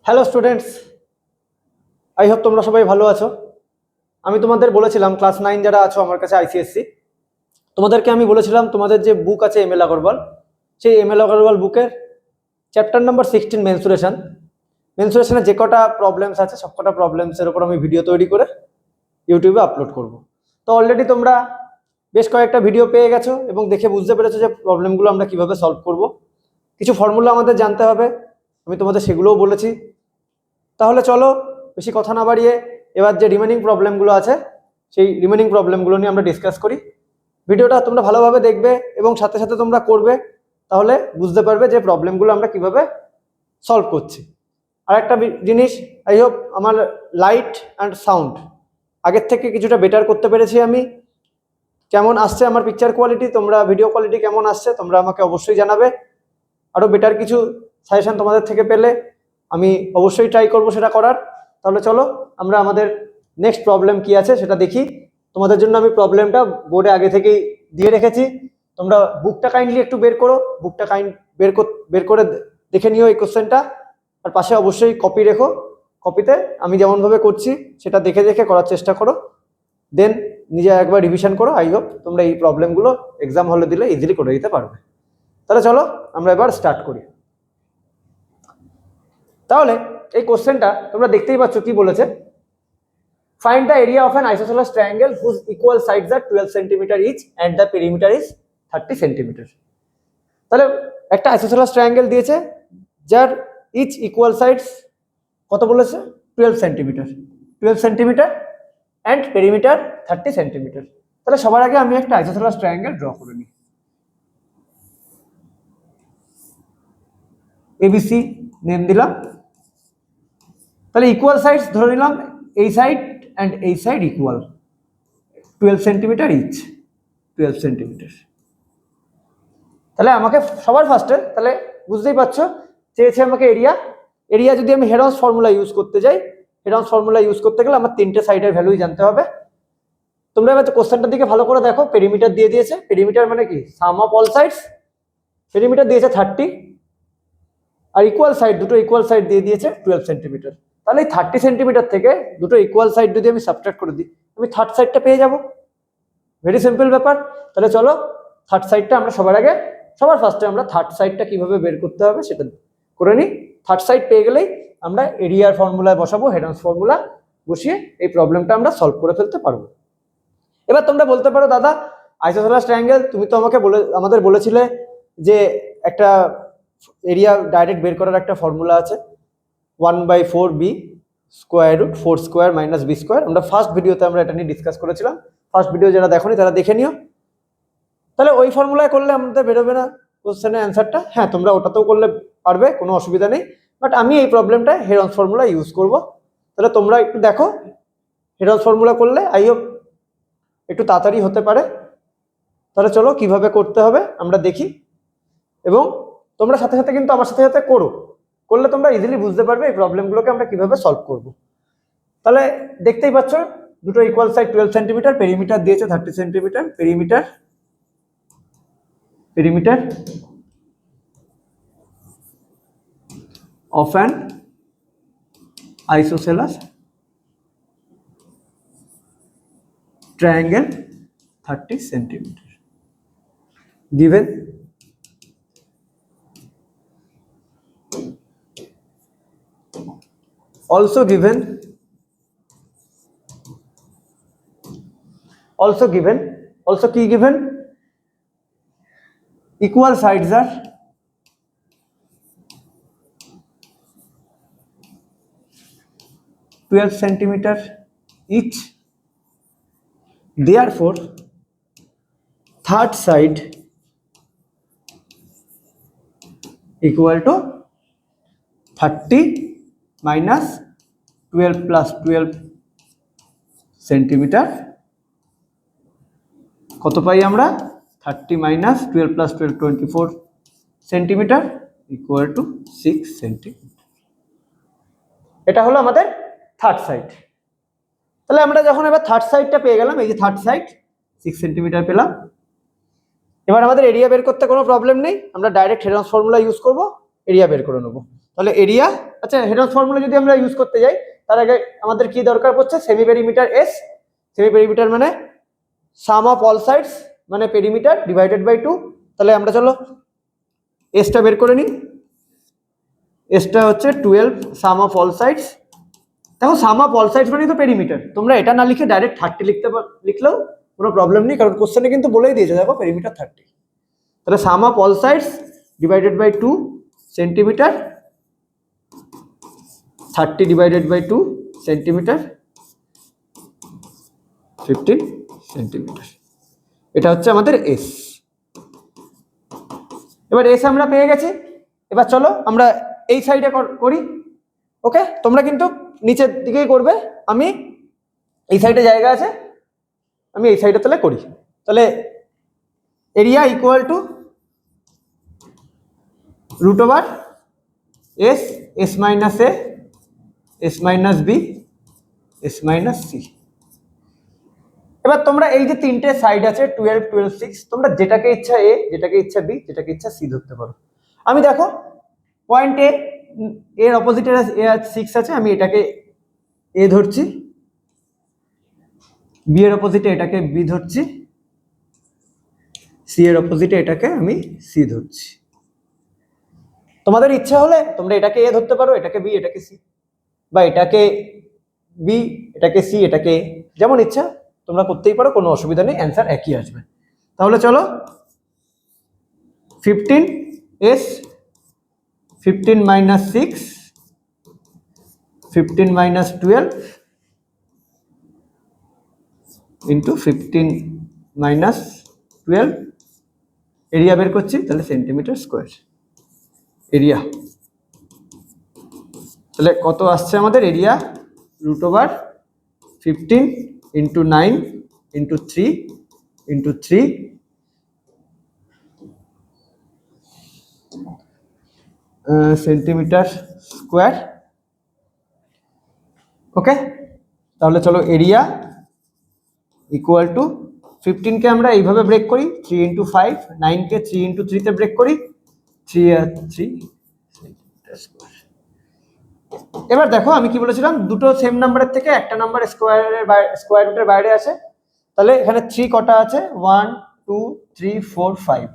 Hello students, I hope তোমরা সবাই ভালো আছো। আমি তোমাদের বলেছিলাম ক্লাস 9 যারা আছো আমার কাছে আইসিএসসি, তোমাদেরকে আমি বলেছিলাম তোমাদের যে বুক আছে এমএল আগরওয়াল, সেই এমএল আগরওয়াল বুকের চ্যাপ্টার নাম্বার 16 মেনসুরেশনের যে কটা প্রবলেমস আছে সব কটা প্রবলেমসের উপর আমি ভিডিও তৈরি করে ইউটিউবে আপলোড করব। তো অলরেডি তোমরা বেশ কয়েকটা ভিডিও পেয়ে গেছো এবং দেখে বুঝতে পেরেছো যে প্রবলেমগুলো আমরা কিভাবে সলভ করব। কিছু ফর্মুলা আমাদের জানতে হবে, আমি তোমাদের সেগুলোও বলেছি। তাহলে চলো বেশি কথা না বাড়িয়ে এবার যে রিমেনিং প্রবলেমগুলো আছে সেই রিমেনিং প্রবলেমগুলো নিয়ে আমরা ডিসকাস করি। ভিডিওটা তোমরা ভালোভাবে দেখবে এবং সাথে সাথে তোমরা করবে, তাহলে বুঝতে পারবে যে প্রবলেমগুলো আমরা কিভাবে সলভ করছি। আর একটা জিনিস, আই হোপ আমার লাইট অ্যান্ড সাউন্ড আগের থেকে কিছুটা বেটার করতে পেরেছি আমি। কেমন আসছে আমার পিকচার কোয়ালিটি, তোমরা ভিডিও কোয়ালিটি কেমন আসছে তোমরা আমাকে অবশ্যই জানাবে। আরও বেটার কিছু সাজেশন তোমাদের থেকে পেলে আমি অবশ্যই ট্রাই করব সেটা করার। তাহলে চলো আমরা আমাদের নেক্সট প্রবলেম কি আছে সেটা দেখি। তোমাদের জন্য আমি প্রবলেমটা বোর্ডে আগে থেকেই দিয়ে রেখেছি, তোমরা বুকটা কাইন্ডলি একটু বের করো, বুকটা বের করে দেখে নিও এই কোশ্চেনটা। আর পাশে অবশ্যই কপি রেখো, কপিতে আমি যেমনভাবে করছি সেটা দেখে দেখে করার চেষ্টা করো, দেন নিজে একবার রিভিশন করো। আই হোপ তোমরা এই প্রবলেমগুলো এক্সাম হলে দিলে ইজিলি করে দিতে পারবে। তাহলে চলো আমরা এবার স্টার্ট করি। তাহলে এই কোশ্চেনটা তোমরা দেখতেই পাচ্ছ কি বলেছে, find the area of an isosceles triangle whose equal sides are 12 centimetre each and the perimeter is 30 centimetre. তাহলে একটা আইসোসেলাস ট্রায়াঙ্গেল দিয়েছে যার ইচ ইকুয়াল সাইডস কত বলেছে, 12 সেন্টিমিটার অ্যান্ড পেরিমিটার 30 সেন্টিমিটার। তাহলে সবার আগে আমি একটা আইসোসেলাস ট্রায়াঙ্গেল ড্র করে নিই। এবিসি নেম দিলাম। তাহলে ইকুয়াল সাইডস ধরে নিলাম, এই সাইড অ্যান্ড এই side equal, 12 centimetre each, 12 centimeter. তাহলে আমাকে সবার ফার্স্টে, তাহলে বুঝতেই পারছো চেয়েছে আমাকে এরিয়া যদি আমি হেরন্স ফর্মুলা ইউজ করতে যাই, হেরন্স ফর্মুলা ইউজ করতে গেলে আমার তিনটে সাইডের ভ্যালুই জানতে হবে। তোমরা এবার কোশ্চেনটার দিকে ভালো করে দেখো, পেরিমিটার দিয়ে দিয়েছে, পেরিমিটার মানে কি সাম অফ অল সাইডস, পেরিমিটার দিয়েছে 30 আর ইকুয়াল সাইড, দুটো ইকুয়াল সাইড দিয়ে দিয়েছে 12 সেন্টিমিটার। তাহলে এই 30 সেন্টিমিটার থেকে দুটো ইকুয়াল সাইড যদি আমি সাবট্রাক্ট করে দিই, আমি থার্ড সাইডটা পেয়ে যাব। ভেরি সিম্পল ব্যাপার। তাহলে চলো থার্ড সাইডটা আমরা সবার ফার্স্টে আমরা থার্ড সাইডটা কিভাবে বের করতে হবে সেটা করে নিই। থার্ড সাইড পেয়ে গেলেই আমরা এরিয়ার ফর্মুলায় বসাবো, হেডন্স ফর্মুলা বসিয়ে এই প্রবলেমটা আমরা সলভ করে ফেলতে পারবো। এবার তোমরা বলতে পারো দাদা আইসোসেলাস ট্রায়াঙ্গেল তুমি তো আমাদের বলেছিলে যে একটা এরিয়া ডাইরেক্ট বের করার একটা ফর্মুলা আছে, 1/4b square root 4 square minus B square. আমরা ফার্স্ট ভিডিওতে আমরা এটা নিয়ে ডিসকাস করেছিলাম, ফার্স্ট ভিডিও যারা দেখোনি তারা দেখে নিও। তাহলে ওই ফর্মুলায় করলে আমাদের বেরোবে না কোশ্চেনের অ্যান্সারটা। হ্যাঁ, তোমরা ওটাতেও করলে পারবে, কোনো অসুবিধা নেই, বাট আমি এই প্রবলেমটা হেরন্স ফর্মুলা ইউজ করব। তাহলে তোমরা একটু দেখো, হেরন্স ফর্মুলা করলে আই হোপ একটু তাড়াতাড়ি হতে পারে। তাহলে চলো কিভাবে করতে হবে আমরা দেখি, এবং তোমরা সাথে সাথে কিন্তু আমার সাথে সাথে করলে তোমরা ইজিলি বুঝতে পারবে এই প্রবলেমগুলোকে আমরা কিভাবে সলভ করব। তাহলে দেখতেই পাচ্ছ দুটো ইকুয়াল সাইড 12 সেন্টিমিটার, পেরিমিটার দিয়েছে 30 centimetre, perimeter of an isosceles triangle 30 centimeter given also given equal sides are 12 centimeter each, therefore third side equal to 30 minus 12 plus 12 centimetre. কত পাই আমরা, 30 minus 12 plus 12 24 centimetre equal to 6 centimetre. এটা হলো আমাদের third side. তাহলে আমরা যখন এবার third সাইডটা পেয়ে গেলাম, এই যে থার্ড সাইড 6 সেন্টিমিটার পেলাম, এবার আমাদের এরিয়া বের করতে কোনো প্রবলেম নেই, আমরা ডাইরেক্ট হেরন্স ফর্মুলা ইউজ করব, এরিয়া বের করে নেব। তাহলে এরিয়া আচ্ছা হেডস ফর্মুলা যদি আমরা ইউজ করতে যাই তার আগে আমাদের কি দরকার পড়ছে, semi perimeter S. Semi perimeter মানে সাম অফ অল সাইডস মানে পেরিমিটার ডিভাইডেড বাই 2। তাহলে আমরা চলো এসটা বের করে নিই। এসটা হচ্ছে 12 সাম অফ অল সাইডস। দেখো সাম অফ অল সাইডস মানে তো পেরিমিটার, তোমরা এটা না লিখে ডাইরেক্ট 30 লিখলেও কোনো প্রবলেম নেই, কারণ কোশ্চেনে কিন্তু বলেই দিয়েছে দেখো পেরিমিটার 30। তাহলে sum of all sides divided by 2 centimetre, 30 divided by 2 centimetre, 15 centimetre. এটা হচ্ছে আমাদের এস। এবার এস আমরা পেয়ে গেছি। এবার চলো আমরা এই সাইডে করি। ওকে, তোমরা কিন্তু নিচের দিকেই করবে, আমি এই সাইডে জায়গা আছে, আমি এই সাইডে তাহলে করি। তাহলে area equal to root over S, S minus A, S minus B, S minus C. এবার তোমরা এই যে তিনটে সাইড আছে 12, 12, 6, তোমরা যেটাকে ইচ্ছা এ, যেটাকে ইচ্ছা বি, যেটাকে ইচ্ছা সি ধরতে পারো। আমি দেখো পয়েন্ট এ এর অপোজিটে এ 6 আছে, আমি এটাকে এ ধরছি, বি এর অপোজিটে এটাকে বি ধরছি, সি এর অপোজিটে এটাকে আমি সি ধরছি। তোমাদের ইচ্ছা হলে তোমরা এটাকে এ ধরতে পারো, এটাকে বি, এটাকে সি, বা এটাকে বি, এটাকে সি, এটাকে এ, যেমন ইচ্ছা তোমরা করতেই পারো, কোনো অসুবিধা নেই, অ্যান্সার একই আসবে। তাহলে চলো 15 S, 15 minus 6, 15 minus 12 into 15 minus 12, area বের করছি, তাহলে সেন্টিমিটার স্কোয়ার এরিয়া। তাহলে কত আসছে আমাদের area, root over 15 into 9 into 3 into 3 centimetre square. Okay, তাহলে চলো এরিয়া ইকুয়াল টু 15কে আমরা এইভাবে ব্রেক করি 3 ইন্টু 5, 9কে 3 ইন্টু 3 তে ব্রেক করি 3 আর 3 সেন্টিমিটার স্কোয়ার। এবার দেখো আমি কি বলেছিলাম, দুটো সেম নাম্বারের থেকে একটা নাম্বার স্কোয়ার রুটের বাইরে আছে। তাহলে এখানে 3 কটা আছে, 1 2 3 4 5,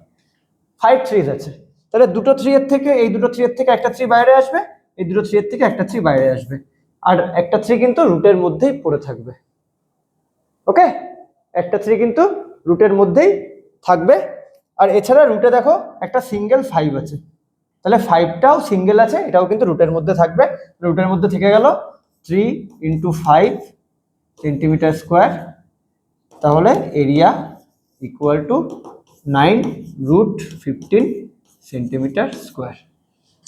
5 3s আছে। তাহলে দুটো 3 এর থেকে এই দুটো 3 এর থেকে একটা 3 বাইরে আসবে, এই দুটো 3 এর থেকে একটা 3 বাইরে আসবে, আর একটা 3 কিন্তু রুটের মধ্যেই পড়ে থাকবে। ওকে, একটা 3 কিন্তু রুটের মধ্যেই থাকবে। আর এছাড়া রুটে দেখো একটা সিঙ্গেল 5 আছে, তাহলে 5টাও সিঙ্গেল আছে, এটাও কিন্তু রুটের মধ্যে থাকবে। রুটের মধ্যে থেকে গেল 3 ইন্টু 5 সেন্টিমিটার স্কোয়ার। তাহলে area equal to 9 root 15 centimeter square.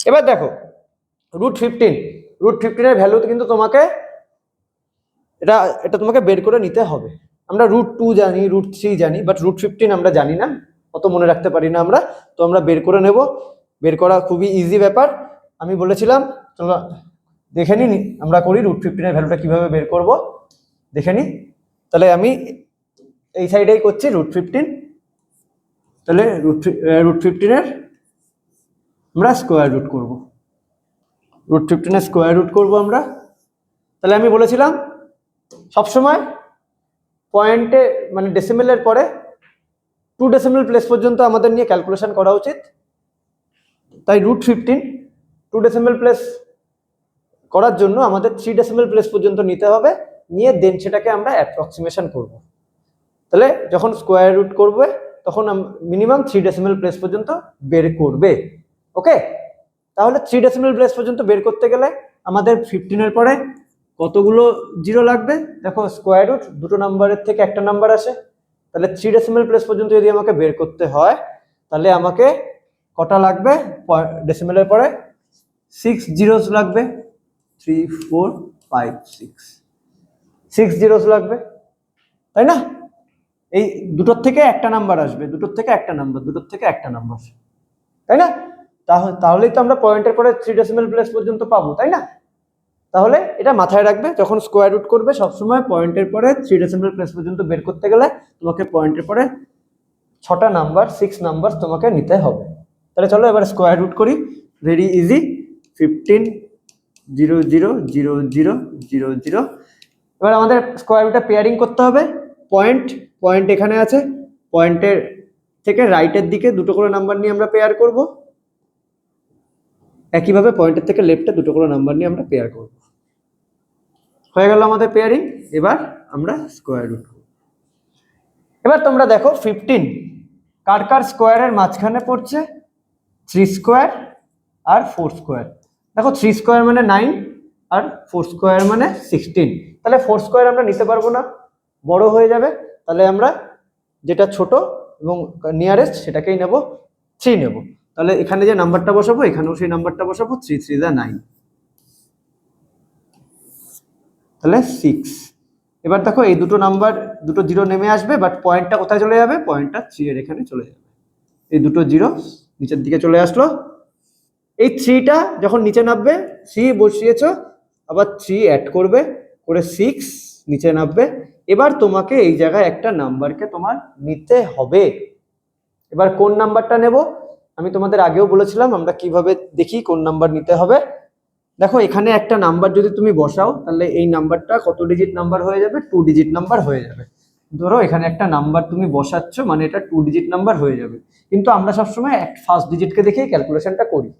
এবার দেখো রুট 15 এর ভ্যালু কিন্তু তোমাকে এটা তোমাকে বের করে নিতে হবে। আমরা রুট 2 জানি, রুট 3 জানি, বাট রুট 15 আমরা জানি না, অত মনে রাখতে পারি না আমরা, তো আমরা বের করে নেব। বের করা খুবই ইজি ব্যাপার, আমি বলেছিলাম। চলো দেখে নি আমরা করি রুট 15 এর ভ্যালুটা কিভাবে বের করব, দেখে নি। তাহলে আমি এই সাইডেই করছি রুট 15। তাহলে রুট 15 এর আমরা স্কোয়ার রুট করব, রুট 15 এর স্কোয়ার রুট করব আমরা। তাহলে আমি বলেছিলাম সবসময় পয়েন্টে মানে ডেসিমেলের পরে 2 ডেসিমেল প্লেস পর্যন্ত আমাদের নিয়ে ক্যালকুলেশন করা উচিত। তাই রুট 15 2 ডেসিমেল প্লেস করার জন্য আমাদের 3 ডেসিমেল প্লেস পর্যন্ত নিতে হবে, নিয়ে দেন সেটাকে আমরা অ্যাপ্রক্সিমেশন করব। তাহলে যখন স্কোয়ার রুট করবে তখন মিনিমাম 3 ডেসিমেল প্লেস পর্যন্ত বের করবে। ওকে, তাহলে 3 ডেসিমেল প্লেস পর্যন্ত বের করতে গেলে আমাদের 15 এর পরে কতগুলো জিরো লাগবে, দেখো স্কোয়ার রুট দুটো নাম্বারের থেকে একটা নাম্বার আসে, তাহলে 3 ডেসিমেল প্লেস পর্যন্ত যদি আমাকে বের করতে হয় তাহলে আমাকে কটা লাগবে, ডেসিমেলের পরে 6 জিরোস লাগবে, 3 4 5 6 জিরোস লাগবে, তাই না? এই দুটোর থেকে একটা নাম্বার আসবে, দুটোর থেকে একটা নাম্বার, দুটোর থেকে একটা নাম্বার, তাই না? তাহলেই তো আমরা পয়েন্টের পরে 3 ডেসিমেল প্লেস পর্যন্ত পাবো, তাই না? তাহলে এটা মাথায় রাখবে, যখন স্কোয়ার রুট করবে সবসময় পয়েন্টের পরে 3 ডেসিমেল প্লেস পর্যন্ত বের করতে গেলে তোমাকে পয়েন্টের পরে 6টা নাম্বার 6 নাম্বার তোমাকে নিতে হবে। তাহলে চলো এবার স্কোয়ার রুট করি, ভেরি ইজি। 15 0 0 0 0 0 0। এবার আমাদের স্কোয়ার রুটে পেয়ারিং করতে হবে। পয়েন্ট এখানে আছে, পয়েন্টের থেকে রাইটের দিকে দুটো করে নাম্বার নিয়ে আমরা পেয়ার করব, একইভাবে পয়েন্টের থেকে লেফটে দুটো করে নাম্বার নিয়ে আমরা পেয়ার করব। হয়ে গেল আমাদের পেয়ারিং। এবার আমরা স্কোয়ার রুট। এবার তোমরা দেখো 15 কার কার স্কোয়ারের মাঝখানে পড়ছে? 3 স্কোয়ার আর 4 স্কোয়ার। দেখো 3 স্কোয়ার মানে 9 আর 4 স্কোয়ার মানে 16। তাহলে 4 স্কোয়ার আমরা নিতে পারবো না, বড় হয়ে যাবে। তাহলে আমরা যেটা ছোট এবং নিয়ারেস্ট সেটাকেই নেব, 3 নেব। তাহলে এখানে যে নাম্বারটা বসাবো এখানেও সেই নাম্বারটা বসাবো, 3 3 যা 9, তাহলে 6। এবার দেখো এই দুটো নাম্বার, দুটো জিরো নেমে আসবে, বাট পয়েন্টটা কোথায় চলে যাবে? পয়েন্টটা 3 এর এখানে চলে যাবে। এই দুটো জিরো নিচের দিকে চলে আসলো। এই 3টা যখন নিচে নামবে, 3 বসিয়েছ, আবার 3 অ্যাড করবে, করে 6 নিচে নামবে। এবার তোমাকে এই জায়গায় একটা নাম্বারকে তোমার নিতে হবে। এবার কোন নাম্বারটা নেব আমি তোমাদের আগেও বলেছিলাম আমরা কিভাবে দেখি কোন নাম্বার নিতে হবে। দেখো এখানে একটা নাম্বার যদি তুমি বসাও তাহলে এই নাম্বারটা কত ডিজিট নাম্বার হয়ে যাবে? 2 ডিজিট নাম্বার হয়ে যাবে। ধরো এখানে একটা নাম্বার তুমি বসাচ্ছ, মানে এটা 2 ডিজিট নাম্বার হয়ে যাবে। কিন্তু আমরা সবসময় ফার্স্ট ডিজিটকে দেখেই ক্যালকুলেশনটা করি।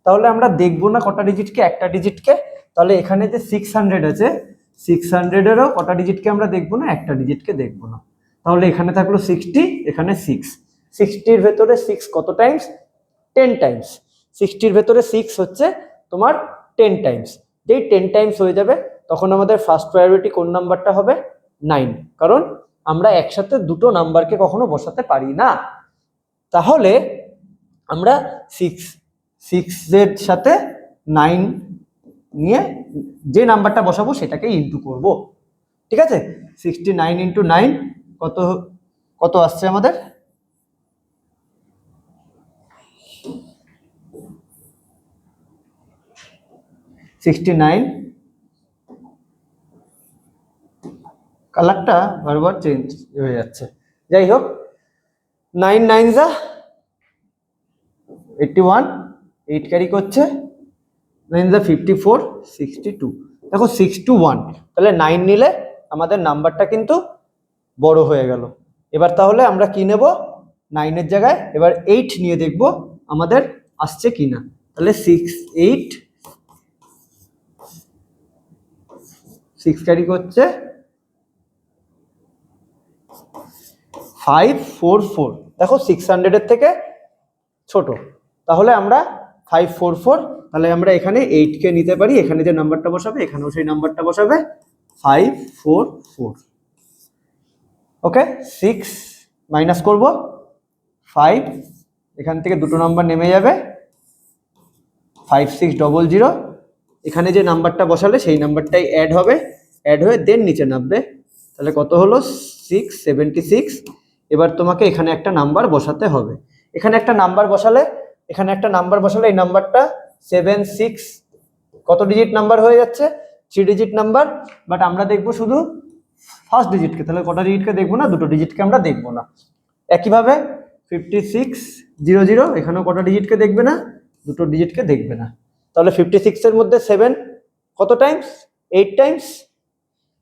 তাহলে আমরা দেখবো না কটা ডিজিটকে, একটা ডিজিটকে। তাহলে এখানে যে 600 আছে, 600-এরও কটা ডিজিটকে আমরা দেখবো না, একটা ডিজিটকে দেখবো না। তাহলে এখানে থাকলো 60, এখানে 6। 60-র ভেতরে 6 কত টাইমস? 10 টাইমস। 60-র ভেতরে 6 হচ্ছে তোমার 10 টাইমস। যেই 10 টাইমস হয়ে যাবে তখন আমাদের ফার্স্ট প্রায়োরিটি কোন নাম্বারটা হবে? 9। কারণ আমরা একসাথে দুটো নাম্বারকে কখনো বসাতে পারি না। তাহলে আমরা 6 এর সাথে 9 নিয়ে যে নাম্বারটা বসাবো সেটাকে ইনটু করব। ঠিক আছে? 69 × 9 কত কত আসছে আমাদের? 69। কালারটা বারবার চেঞ্জ হয়ে যাচ্ছে, যাই হোক। 9 9 যা 81, 8 ক্যারি করছে, 9 যা 54, 62। দেখো 6 to 1, তাহলে 9 নিলে আমাদের নাম্বারটা কিন্তু বড় হয়ে গেল। এবার তাহলে আমরা কি নেব? 9-এর জায়গায় এবার 8 নিয়ে দেখব আমাদের আসছে কিনা। তাহলে 6 8, 6 ক্যারি করছে 544। দেখো 600-এর থেকে ছোট, তাহলে আমরা 544। তাহলে আমরা এখানে 8কে নিতে পারি, এখানে যে নাম্বারটা বসাবে এখানেও সেই নাম্বারটা বসাবে, 544। ওকে, 6 মাইনাস করব 5, এখান থেকে দুটো নাম্বার নেমে যাবে, 5600। এখানে যে নাম্বারটা বসালে সেই নাম্বারটাই অ্যাড হবে, অ্যাড হয়ে দেন নিচে নামবে। তাহলে কত হলো? 676। এবার তোমাকে এখানে একটা নাম্বার বসাতে হবে। এখানে একটা নাম্বার বসালে এই নাম্বারটা 76 কত ডিজিট নাম্বার হয়ে যাচ্ছে? 3 ডিজিট নাম্বার। বাট আমরা দেখবো শুধু ফার্স্ট ডিজিটকে, তাহলে কটা ডিজিটকে দেখবো না? দুটো ডিজিটকে আমরা দেখবো না। একইভাবে 5600, এখানেও কটা ডিজিটকে দেখবে না? দুটো ডিজিটকে দেখবে না। তাহলে 56-এর মধ্যে 7 কত টাইমস? 8 টাইমস।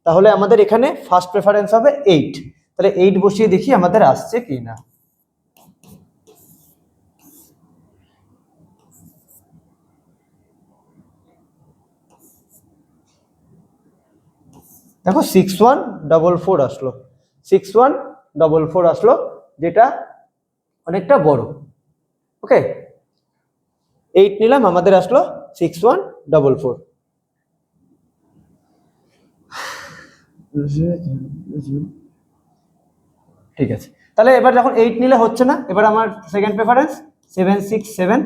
তাহলে আমাদের এখানে ফার্স্ট প্রেফারেন্স হবে 8। তাহলে 8 বসিয়ে দেখি আমাদের আসছে কি না। দেখো 6144 আসলো, 6144 আসলো, যেটা অনেকটা বড়। ওকে, 8 নিলাম, আমাদের আসলো 6144। ঠিক আছে, তাহলে এবার যখন 8 নিলে হচ্ছে না, এবার আমার সেকেন্ড প্রেফারেন্স 767,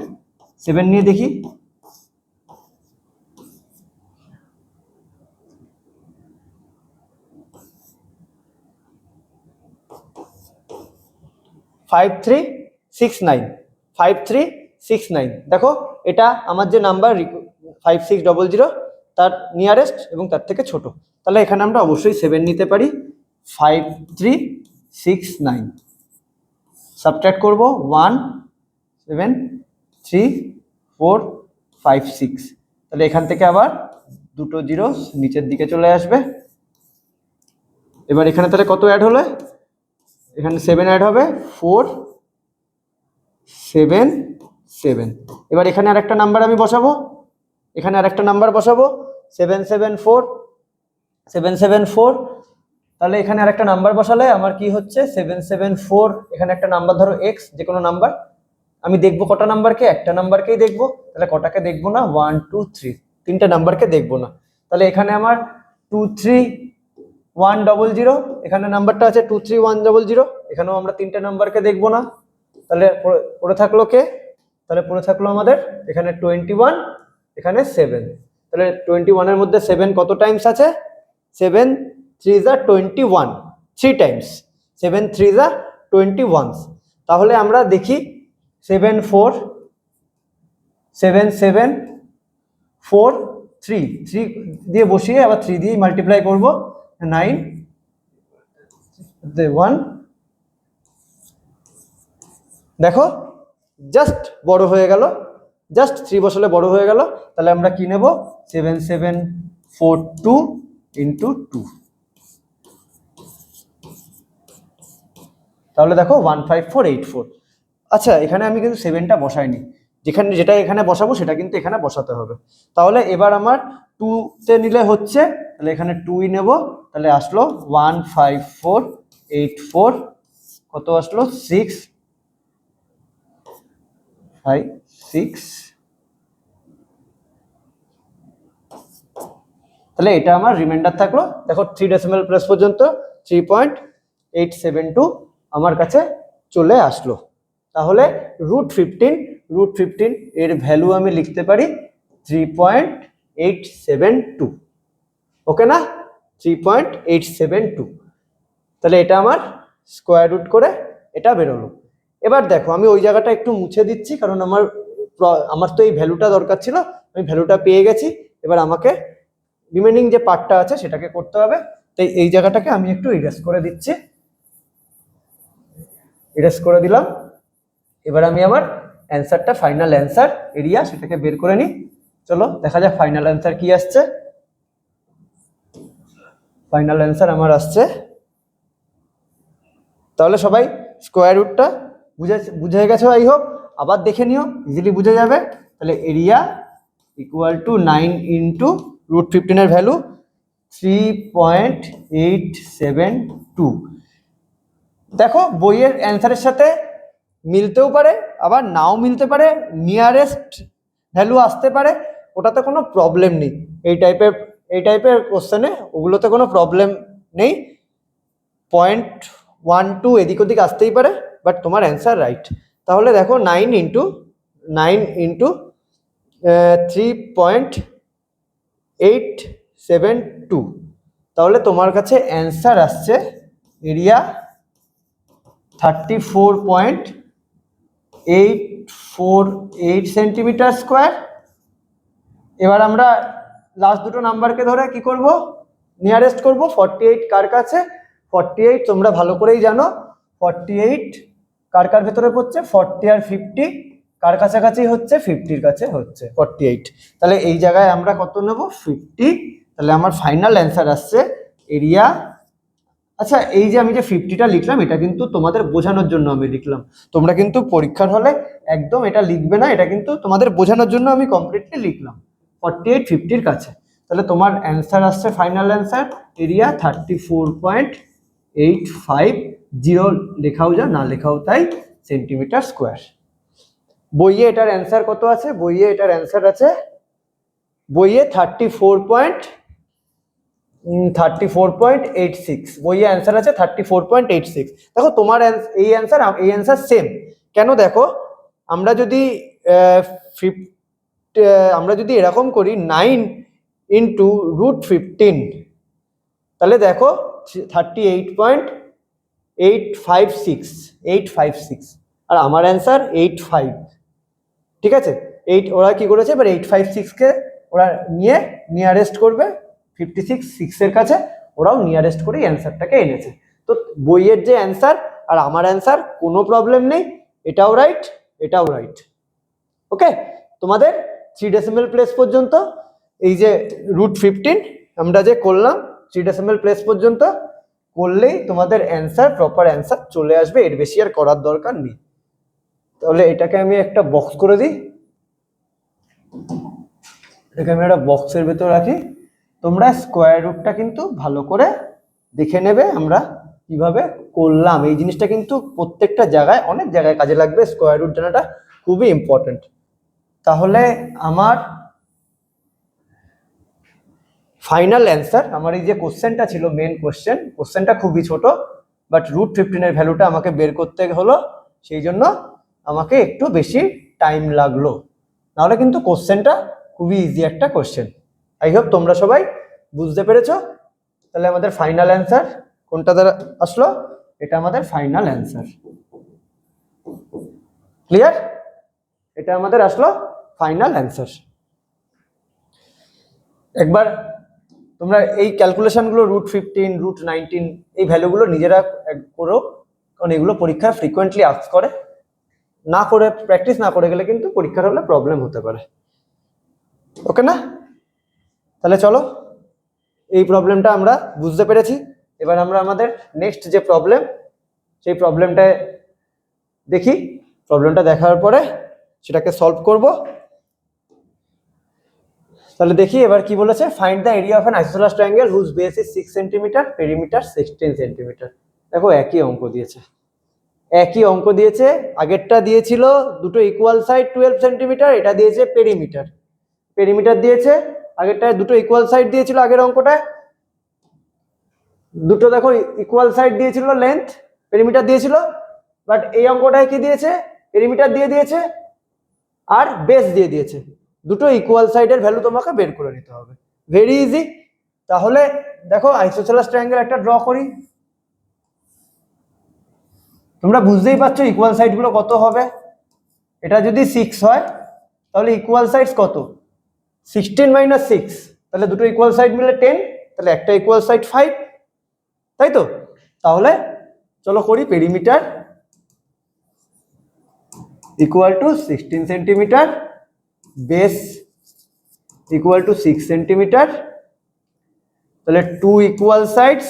7 নিয়ে দেখি। Five three six nine. দেখো এটা আমার যে নাম্বার 5600 তার নিয়ারেস্ট এবং তার থেকে ছোট। তাহলে এখানে আমরা অবশ্যই 7 নিতে পারি। 5369 সাবট্রাক্ট করব 1 7 3 4 5 6। তাহলে এখান থেকে আবার দুটো জিরো নিচের দিকে চলে আসবে। এবার এখানে তাহলে কত অ্যাড হলো, এখানে 7 অ্যাড হবে, 4 7 7। এবার এখানে আরেকটা নাম্বার আমি বসাবো, এখানে আরেকটা নাম্বার বসাবো 7 7 4 7 7 4। তাহলে এখানে আরেকটা নাম্বার বসালে আমার কি হচ্ছে 7 7 4, এখানে একটা নাম্বার ধরো এক্স, যে কোনো নাম্বার। আমি দেখবো কটা নাম্বারকে, একটা নাম্বারকেই দেখবো। তাহলে কটাকে দেখবো না, 1 2 3, তিনটে নাম্বারকে দেখবো না। তাহলে এখানে আমার 2 3 1 0 0, এখানে নাম্বারটা আছে 2 3 1 0 0, এখানেও আমরা তিনটে নাম্বারকে দেখবো না। তাহলে পড়ে থাকলো কে, তাহলে পড়ে থাকলো আমাদের এখানে 21, এখানে 7। তাহলে 21 এর মধ্যে 7 কত টাইমস আছে, 7 3 are 21, 3 টাইমস, 7 3 are 21। তাহলে আমরা দেখি 7 4 7 7 4 3 3 দিয়ে বসিয়ে আবার 3 দিয়ে মাল্টিপ্লাই করব, 9 1। দেখো জাস্ট বড় হয়ে গেল, জাস্ট 3 বসালে বড় হয়ে গেল। তাহলে আমরা কি নেব, 7 7 4 2 ইন্টু 2। তাহলে দেখো 15484। আচ্ছা এখানে আমি কিন্তু 7টা বসাইনি, যেটা এখানে বসাবো সেটা কিন্তু এখানে বসাতে হবে। তাহলে এবার আমার 2তে নিলে হচ্ছে, তাহলে এখানে 2ই নেব। তাহলে আসলো 15484, কত আসলো 6 5 6। তাহলে এটা আমার রিমাইন্ডার থাকলো। দেখো 3 ডেসিমাল প্লেস পর্যন্ত 3.872 আমার কাছে চলে আসলো। তাহলে √15 এর ভ্যালু আমি লিখতে পারি 3.872। ওকে না, 3.872। তাহলে এটা আমার স্কোয়ার রুট করে এটা বেরোলো। এবার দেখো আমি ওই জায়গাটা একটু মুছে দিচ্ছি, কারণ আমার তো এই ভ্যালুটা দরকার ছিল, আমি ভ্যালুটা পেয়ে গেছি। এবার আমাকে রিমেনিং যে পার্টটা আছে সেটাকে করতে হবে। তাই এই জায়গাটাকে আমি একটু ইরেজ করে দিচ্ছি, ইরেজ করে দিলাম। এবার আমি আমার অ্যান্সারটা, ফাইনাল অ্যান্সার এরিয়া, সেটাকে বের করে নিই। চলো দেখা যাক ফাইনাল অ্যান্সার কি আসছে। ফাইনাল অ্যান্সার আমার আসছে, তাহলে সবাই স্কোয়ার রুটটা বুঝে গেছো আই হোপ। আবার দেখে নিও, ইজিলি বুঝে যাবে। তাহলে এরিয়া ইকুয়াল টু 9 ইন্টু √15 এর ভ্যালু 3.872। দেখো বইয়ের অ্যান্সারের সাথে মিলতেও পারে আবার নাও মিলতে পারে, নিয়ারেস্ট ভ্যালু আসতে পারে, ওটাতে কোনো প্রবলেম নেই। এই টাইপের কোশ্চেনে ওগুলোতে কোনো প্রবলেম নেই। 0.12 এদিক ওদিক আসতেই পারে, বাট তোমার অ্যান্সার রাইট। তাহলে দেখো 9 ইন্টু 3.872, তাহলে তোমার কাছে অ্যান্সার আসছে এরিয়া 34.848 সেন্টিমিটার স্কোয়ার। এবার আমরা লাস্ট দুটো নাম্বারকে ধরে কি করব, নিয়ারেস্ট করব। 48 কার কাছে, 48 তোমরা ভালো করেই জানো 48 কার কার ভেতরে পড়ছে, 40 আর 50 কার কাছাকাছি হচ্ছে, 50-র কাছে হচ্ছে 48। তাহলে এই জায়গায় আমরা কত নেব, 50। তাহলে আমার ফাইনাল অ্যান্সার আসছে এরিয়া। আচ্ছা এই যে আমি যে 50টা লিখলাম, এটা কিন্তু তোমাদের বোঝানোর জন্য আমি লিখলাম, তোমরা কিন্তু পরীক্ষার হলে একদম এটা লিখবে না, এটা কিন্তু তোমাদের বোঝানোর জন্য আমি কমপ্লিটলি লিখলাম 48 50-র কাছে। তাহলে তোমার অ্যান্সার আসছে, ফাইনাল অ্যান্সার এরিয়া 34.850, লেখাও যা না লেখাও তাই, সেন্টিমিটার স্কোয়ার। বইয়ে এটার অ্যান্সার কত আছে, বইয়ে এটার অ্যান্সার আছে, বইয়ে 34.86, বইয়ে অ্যান্সার আছে 34.86। দেখো তোমার এই অ্যান্সার সেম কেন, দেখো আমরা যদি এরকম করি 9 ইন্টু √15, তাহলে দেখো 38.856, আর আমার অ্যান্সার 85। ঠিক আছে, ওরা কি করেছে, এবার 856কে ওরা নিয়ে নিয়ারেস্ট করবে 56 এর কাছে, ওরাও নিয়ারেস্ট করে অ্যান্সারটাকে এনেছে। তো বইয়ের যে অ্যান্সার আর আমার অ্যান্সার কোনো প্রবলেম নেই, এটাও রাইট এটাও রাইট। ওকে, তোমাদের 3 ডেসিমেল প্লেস পর্যন্ত এই যে √15 আমরা যে করলাম 3 ডেসিমাল প্লেস পর্যন্ত করলেই তোমাদের অ্যান্সার, প্রপার অ্যান্সার চলে আসবে, এর বেশি আর করার দরকার নেই। তাহলে এটাকে আমি একটা বক্স করে দিই, এটাকে আমি একটা বক্সের ভেতর রাখি। তোমরা স্কোয়ার রুটটা কিন্তু ভালো করে দেখে নেবে আমরা কিভাবে করলাম। এই জিনিসটা কিন্তু প্রত্যেকটা জায়গায়, অনেক জায়গায় কাজে লাগবে, স্কোয়ার রুট জানাটা খুবই ইম্পর্টেন্ট। তাহলে আমার ফাইনাল অ্যান্সার, আমার এই যে কোশ্চেনটা ছিল মেন কোশ্চেনটা খুবই ছোট, বাট √15 এর ভ্যালুটা আমাকে বের করতে হলো, সেই জন্য আমাকে একটু বেশি টাইম লাগলো। নাহলে কিন্তু কোশ্চেনটা খুবই ইজি একটা কোশ্চেন। আই হোপ তোমরা সবাই বুঝতে পেরেছো। তাহলে আমাদের ফাইনাল অ্যান্সার কোনটা দ্বারা আসলো? এটা আমাদের ফাইনাল অ্যান্সার। ক্লিয়ার? এটা আমাদের আসলো ফাইনাল অ্যান্সার। একবার তোমরা এই ক্যালকুলেশনগুলো √15, √19 এই ভ্যালুগুলো নিজেরা করো, কারণ এগুলো পরীক্ষায় ফ্রিকোয়েন্টলি আস্ক করে। না করে, প্র্যাকটিস না করে গেলে কিন্তু পরীক্ষার হলে প্রবলেম হতে পারে। ওকে না? তাহলে চলো, এই প্রবলেমটা আমরা বুঝতে পেরেছি। এবার আমরা আমাদের নেক্সট যে প্রবলেম, সেই প্রবলেমটায় দেখি। প্রবলেমটা দেখার পরে সেটাকে সলভ করব। তাহলে দেখি এবার কি বলেছে, find the area of an isosceles triangle whose base is 6 centimetre, perimeter 16 centimetre. দেখো একই অঙ্ক দিয়েছে, একই অঙ্ক দিয়েছে। আগেরটা দিয়েছিল দুটো ইকুয়াল সাইড 12 সেন্টিমিটার, এটা দিয়েছে পেরিমিটার। পেরিমিটার দিয়েছে, আগেরটায় দুটো ইকুয়াল সাইড দিয়েছিল, আগের অঙ্কটায় দুটো দেখো ইকুয়াল সাইড দিয়েছিল, লেন্থ, পেরিমিটার দিয়েছিল। বাট এই অঙ্কটায় কি দিয়েছে? পেরিমিটার দিয়ে দিয়েছে আর বেস দিয়ে দিয়েছে। দুটো ইকুয়াল সাইডের ভ্যালু তোমাকে বের করে নিতে হবে, ভেরি ইজি। তাহলে দেখো আইসোসেলেস ট্রায়াঙ্গেল একটা ড্র করি। তোমরা বুঝতেই পারছো ইকুয়াল সাইড গুলো কত হবে। এটা যদি 6 হয় তাহলে ইকুয়াল সাইডস কত? 16 - 6, তাহলে দুটো ইকুয়াল সাইড মিলে 10, তাহলে একটা ইকুয়াল সাইড 5, তাই তো? তাহলে চলো করি। Perimeter equal to 16 centimetre, base equal to 6 centimetre, তাহলে 2 ইকুয়াল সাইডস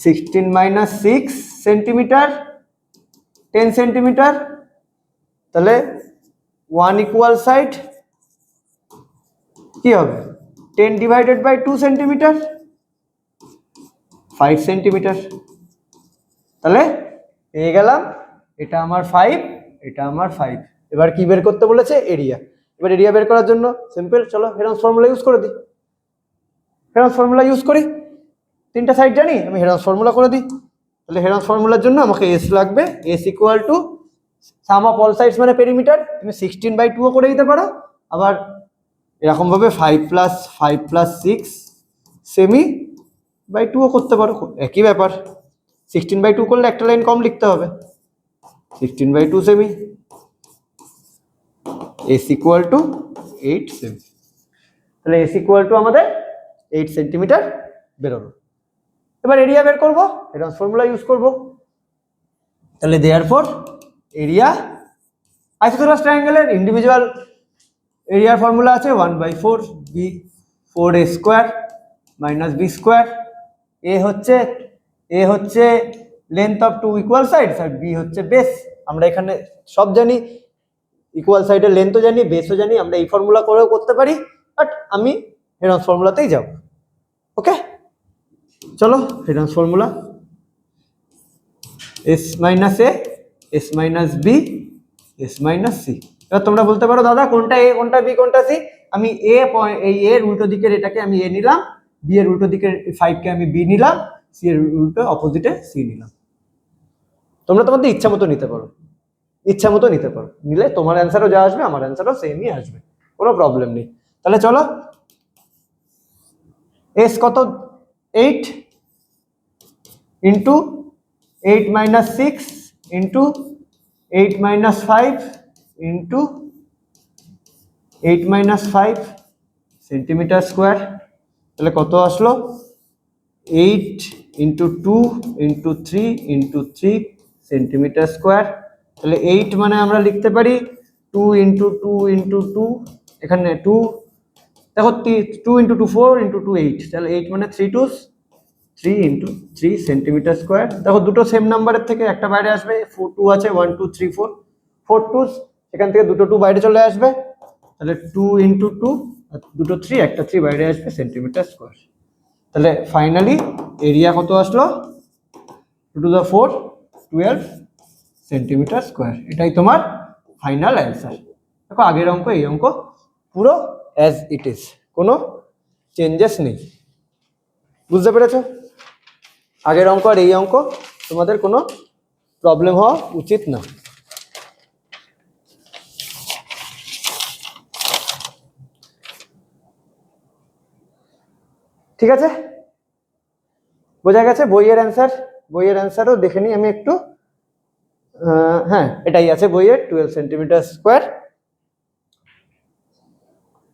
16 - 6 সেন্টিমিটার, 10 সেন্টিমিটার, তাহলে 1 ইকুয়াল সাইড কি হবে? 10 ডিভাইডেড বাই 2 সেন্টিমিটার, 5 সেন্টিমিটার। তাহলে পেয়ে গেলাম এটা আমার 5, এটা আমার 5। এবার কি বের করতে বলেছে? এরিয়া। এবার এরিয়া বের করার জন্য সিম্পল, চলো হেরনস ফর্মুলা ইউজ করে দিই। হেরনস ফর্মুলা ইউজ করি, তিনটা সাইড জানি, আমি হেরনস ফর্মুলা করে দিই। তাহলে হেরনস ফর্মুলার জন্য আমাকে এস লাগবে, S equal to some of all sides মানে পেরিমিটার। তুমি 16/2 করে দিতে পারো, আবার এরকম ভাবে 5 + 6 সেমি বাই 2 করতে পারো, একই ব্যাপার। 16/2 করলে একটা লাইন কম লিখতে হবে, 16/2 semi. S equal to 8 semi. তাহলে এস ইকুয়াল টু আমাদের 8 সেন্টিমিটার বেরোলো। এবার এরিয়া বের করবো, হেরনস ফর্মুলা ইউজ করব। তাহলে দেয়ারফর এরিয়া আইসোসেলেস ট্রায়াঙ্গেলের ইন্ডিভিজুয়াল এরিয়ার ফর্মুলা আছে 1/4 b4a square minus B square. A হচ্ছে length of 2 equal sides are b হচ্ছে বেস। আমরা এখানে সব জানি, ইকুয়াল সাইডের লেন্থও জানি, বেসও জানি, আমরা এই ফর্মুলা করেও করতে পারি, বাট আমি হেরনস ফর্মুলাতেই যাব। ওকে, চলো হেরনস formula s - a s - b s - c। এবার তোমরা বলতে পারো দাদা কোনটা a কোনটা b কোনটা c? আমি এই a এর উল্টো দিকের এটাকে আমি a নিলাম, b এর উল্টো দিকের 5 কে আমি b নিলাম, c এর উল্টো অপোজিটে c নিলাম। তোমরা তোমাদের ইচ্ছা মতো নিতে পারো, ইচ্ছা মতো নিতে পারো, নিলে তোমার অ্যান্সারও যা আসবে আমার অ্যান্সারও সেমই আসবে, কোনো প্রবলেম নেই। তাহলে চলো, s কত? 8 into 8 - 6 into 8 - 5 into 8 - 5 centimeter square. তাহলে কত আসলো? 8 into 2 into 3 into 3 centimetre square. তাহলে 8 মানে আমরা লিখতে পারি 2 ইন্টু 2 ইন্টু 2, এখানে 2, দেখো 2 ইন্টু 2 4 ইন্টু 2 8, তাহলে 8 মানে 3 টুস 3 ইন্টু 3 সেন্টিমিটার স্কোয়ার। দেখো দুটো সেম নাম্বারের থেকে একটা বাইরে আসবে, 4 2 আছে, 1 2 3 4, 4 টুস, এখান থেকে দুটো 2 বাইরে চলে আসবে, তাহলে 2 ইন্টু 2, দুটো 3, একটা 3 বাইরে আসবে সেন্টিমিটার স্কোয়ার। তাহলে ফাইনালি এরিয়া কত আসলো? 2 টু দ্য 4 12 সেন্টিমিটার স্কোয়ার। এটাই তোমার ফাইনাল অ্যান্সার। দেখো আগের অঙ্ক এই অঙ্ক পুরো অ্যাজ ইট ইজ, কোনো চেঞ্জেস নেই। বুঝতে পেরেছো? আগের অঙ্ক আর এই অঙ্ক তোমাদের কোনো প্রবলেম হওয়া উচিত না। ঠিক আছে, বোঝা গেছে? বইয়ের অ্যান্সারও দেখে নিই আমি একটু। হ্যাঁ, এটাই আছে বইয়ের, 12 সেন্টিমিটার স্কোয়ার।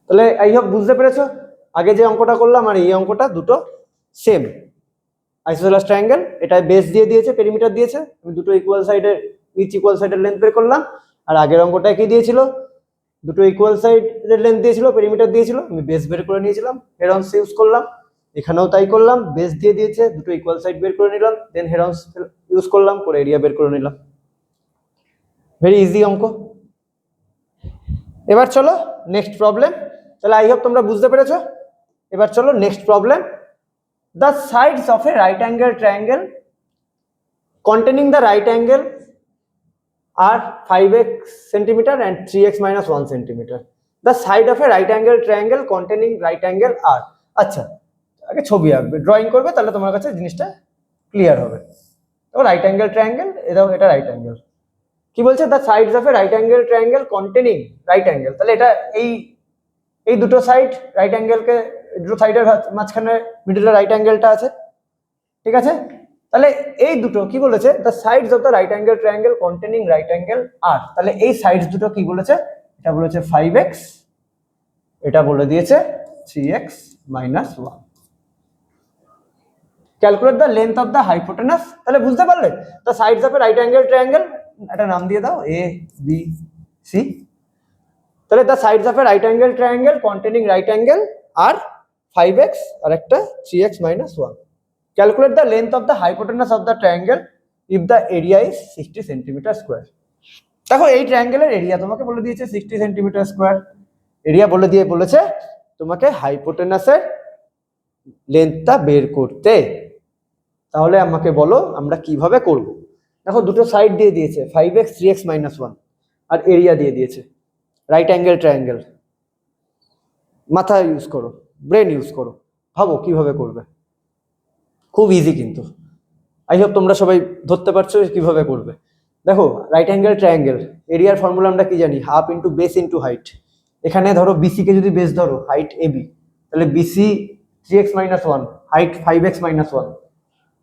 তাহলে আই হোপ বুঝতে পেরেছো, আগে যে অঙ্কটা করলাম আর এই অঙ্কটা দুটো সেম। আইসোসেলাস ট্রায়াঙ্গেল, এটা বেস দিয়ে দিয়েছে, পেরিমিটার দিয়েছে, আমি দুটো ইকুয়াল সাইডের ইচ ইকুয়াল সাইডের লেন্থ বের করলাম। আর আগের অঙ্কটা কি দিয়েছিল? দুটো ইকুয়াল সাইডের লেন্থ দিয়েছিল, পেরিমিটার দিয়েছিল, আমি বেস বের করে নিয়েছিলাম, হেরন্স ইউজ করলাম। এখানেও তাই করলাম, বেস দিয়ে দিয়েছে, দুটো ইকুয়াল সাইড বের করে নিলাম, দেন হেরন্স ইউজ করলাম, করে এরিয়া বের করে নিলাম। ভেরি ইজি অঙ্ক। এবার চলো নেক্সট প্রবলেম। তাহলে আই হোপ তোমরা বুঝতে পেরেছো। এবার চলো next problem. The sides of a right angle triangle containing the right angle are 5x centimeter and 3x minus 1 centimeter. The side of a right angle triangle containing right angle are, আচ্ছা আগে ছবি আঁকবে, drawing করবে, তাহলে তোমার কাছে জিনিসটা clear হবে। তো রাইট অ্যাঙ্গেল ট্রায়াঙ্গেল, এটা রাইট অ্যাঙ্গেল। কি বলছে? The sides of a right angle triangle containing right angle, তাহলে এটা এই দুটো সাইড রাইট অ্যাঙ্গেলকে, দুটো সাইডের মাঝখানে মিডলে রাইট অ্যাঙ্গেলটা আছে, ঠিক আছে? তাহলে এই দুটো কি বলেছে? The sides of the right angle triangle containing right angle are, তাহলে এই সাইডস দুটো কি বলেছে? এটা বলেছে 5x, এটা বলে দিয়েছে 3x minus 1। Calculate the length of the hypotenuse, তাহলে বুঝতে পারলে the sides of a right angle triangle, একটা নাম দিয়ে দাও এ বি সি। তাহলে the sides of a right angle triangle containing right angle আর 5x আর একটা 3x minus 1। Calculate the length of the hypotenuse of the triangle if the area is 60 centimeter square. দেখো এই ট্রায়াঙ্গেলের area তোমাকে বলে দিয়েছে 60 centimeter square. Area বলে দিয়ে বলেছে তোমাকে হাইপোটেনাসের লেন্থটা বের করতে। তাহলে আমাকে বলো আমরা কিভাবে করব। দেখো দুটো সাইড দিয়ে দিয়েছে 5x 3x minus 1 আর এরিয়া দিয়ে দিয়েছে। রাইট অ্যাঙ্গেল ট্রায়াঙ্গেল, মাথা ইউজ করো, ব্রেন ইউজ করো, ভাবো কিভাবে করবে। খুব ইজি কিন্তু, আই হোপ তোমরা সবাই ধরতে পারছো কিভাবে করবে। দেখো রাইট অ্যাঙ্গেল ট্রায়াঙ্গেল এরিয়ার ফর্মুলা আমরা কি জানি? Half into base into height. এখানে ধরো বিসি কে যদি বেস ধরো, হাইট এবি, তাহলে BC 3x minus 1, height 5x minus 1,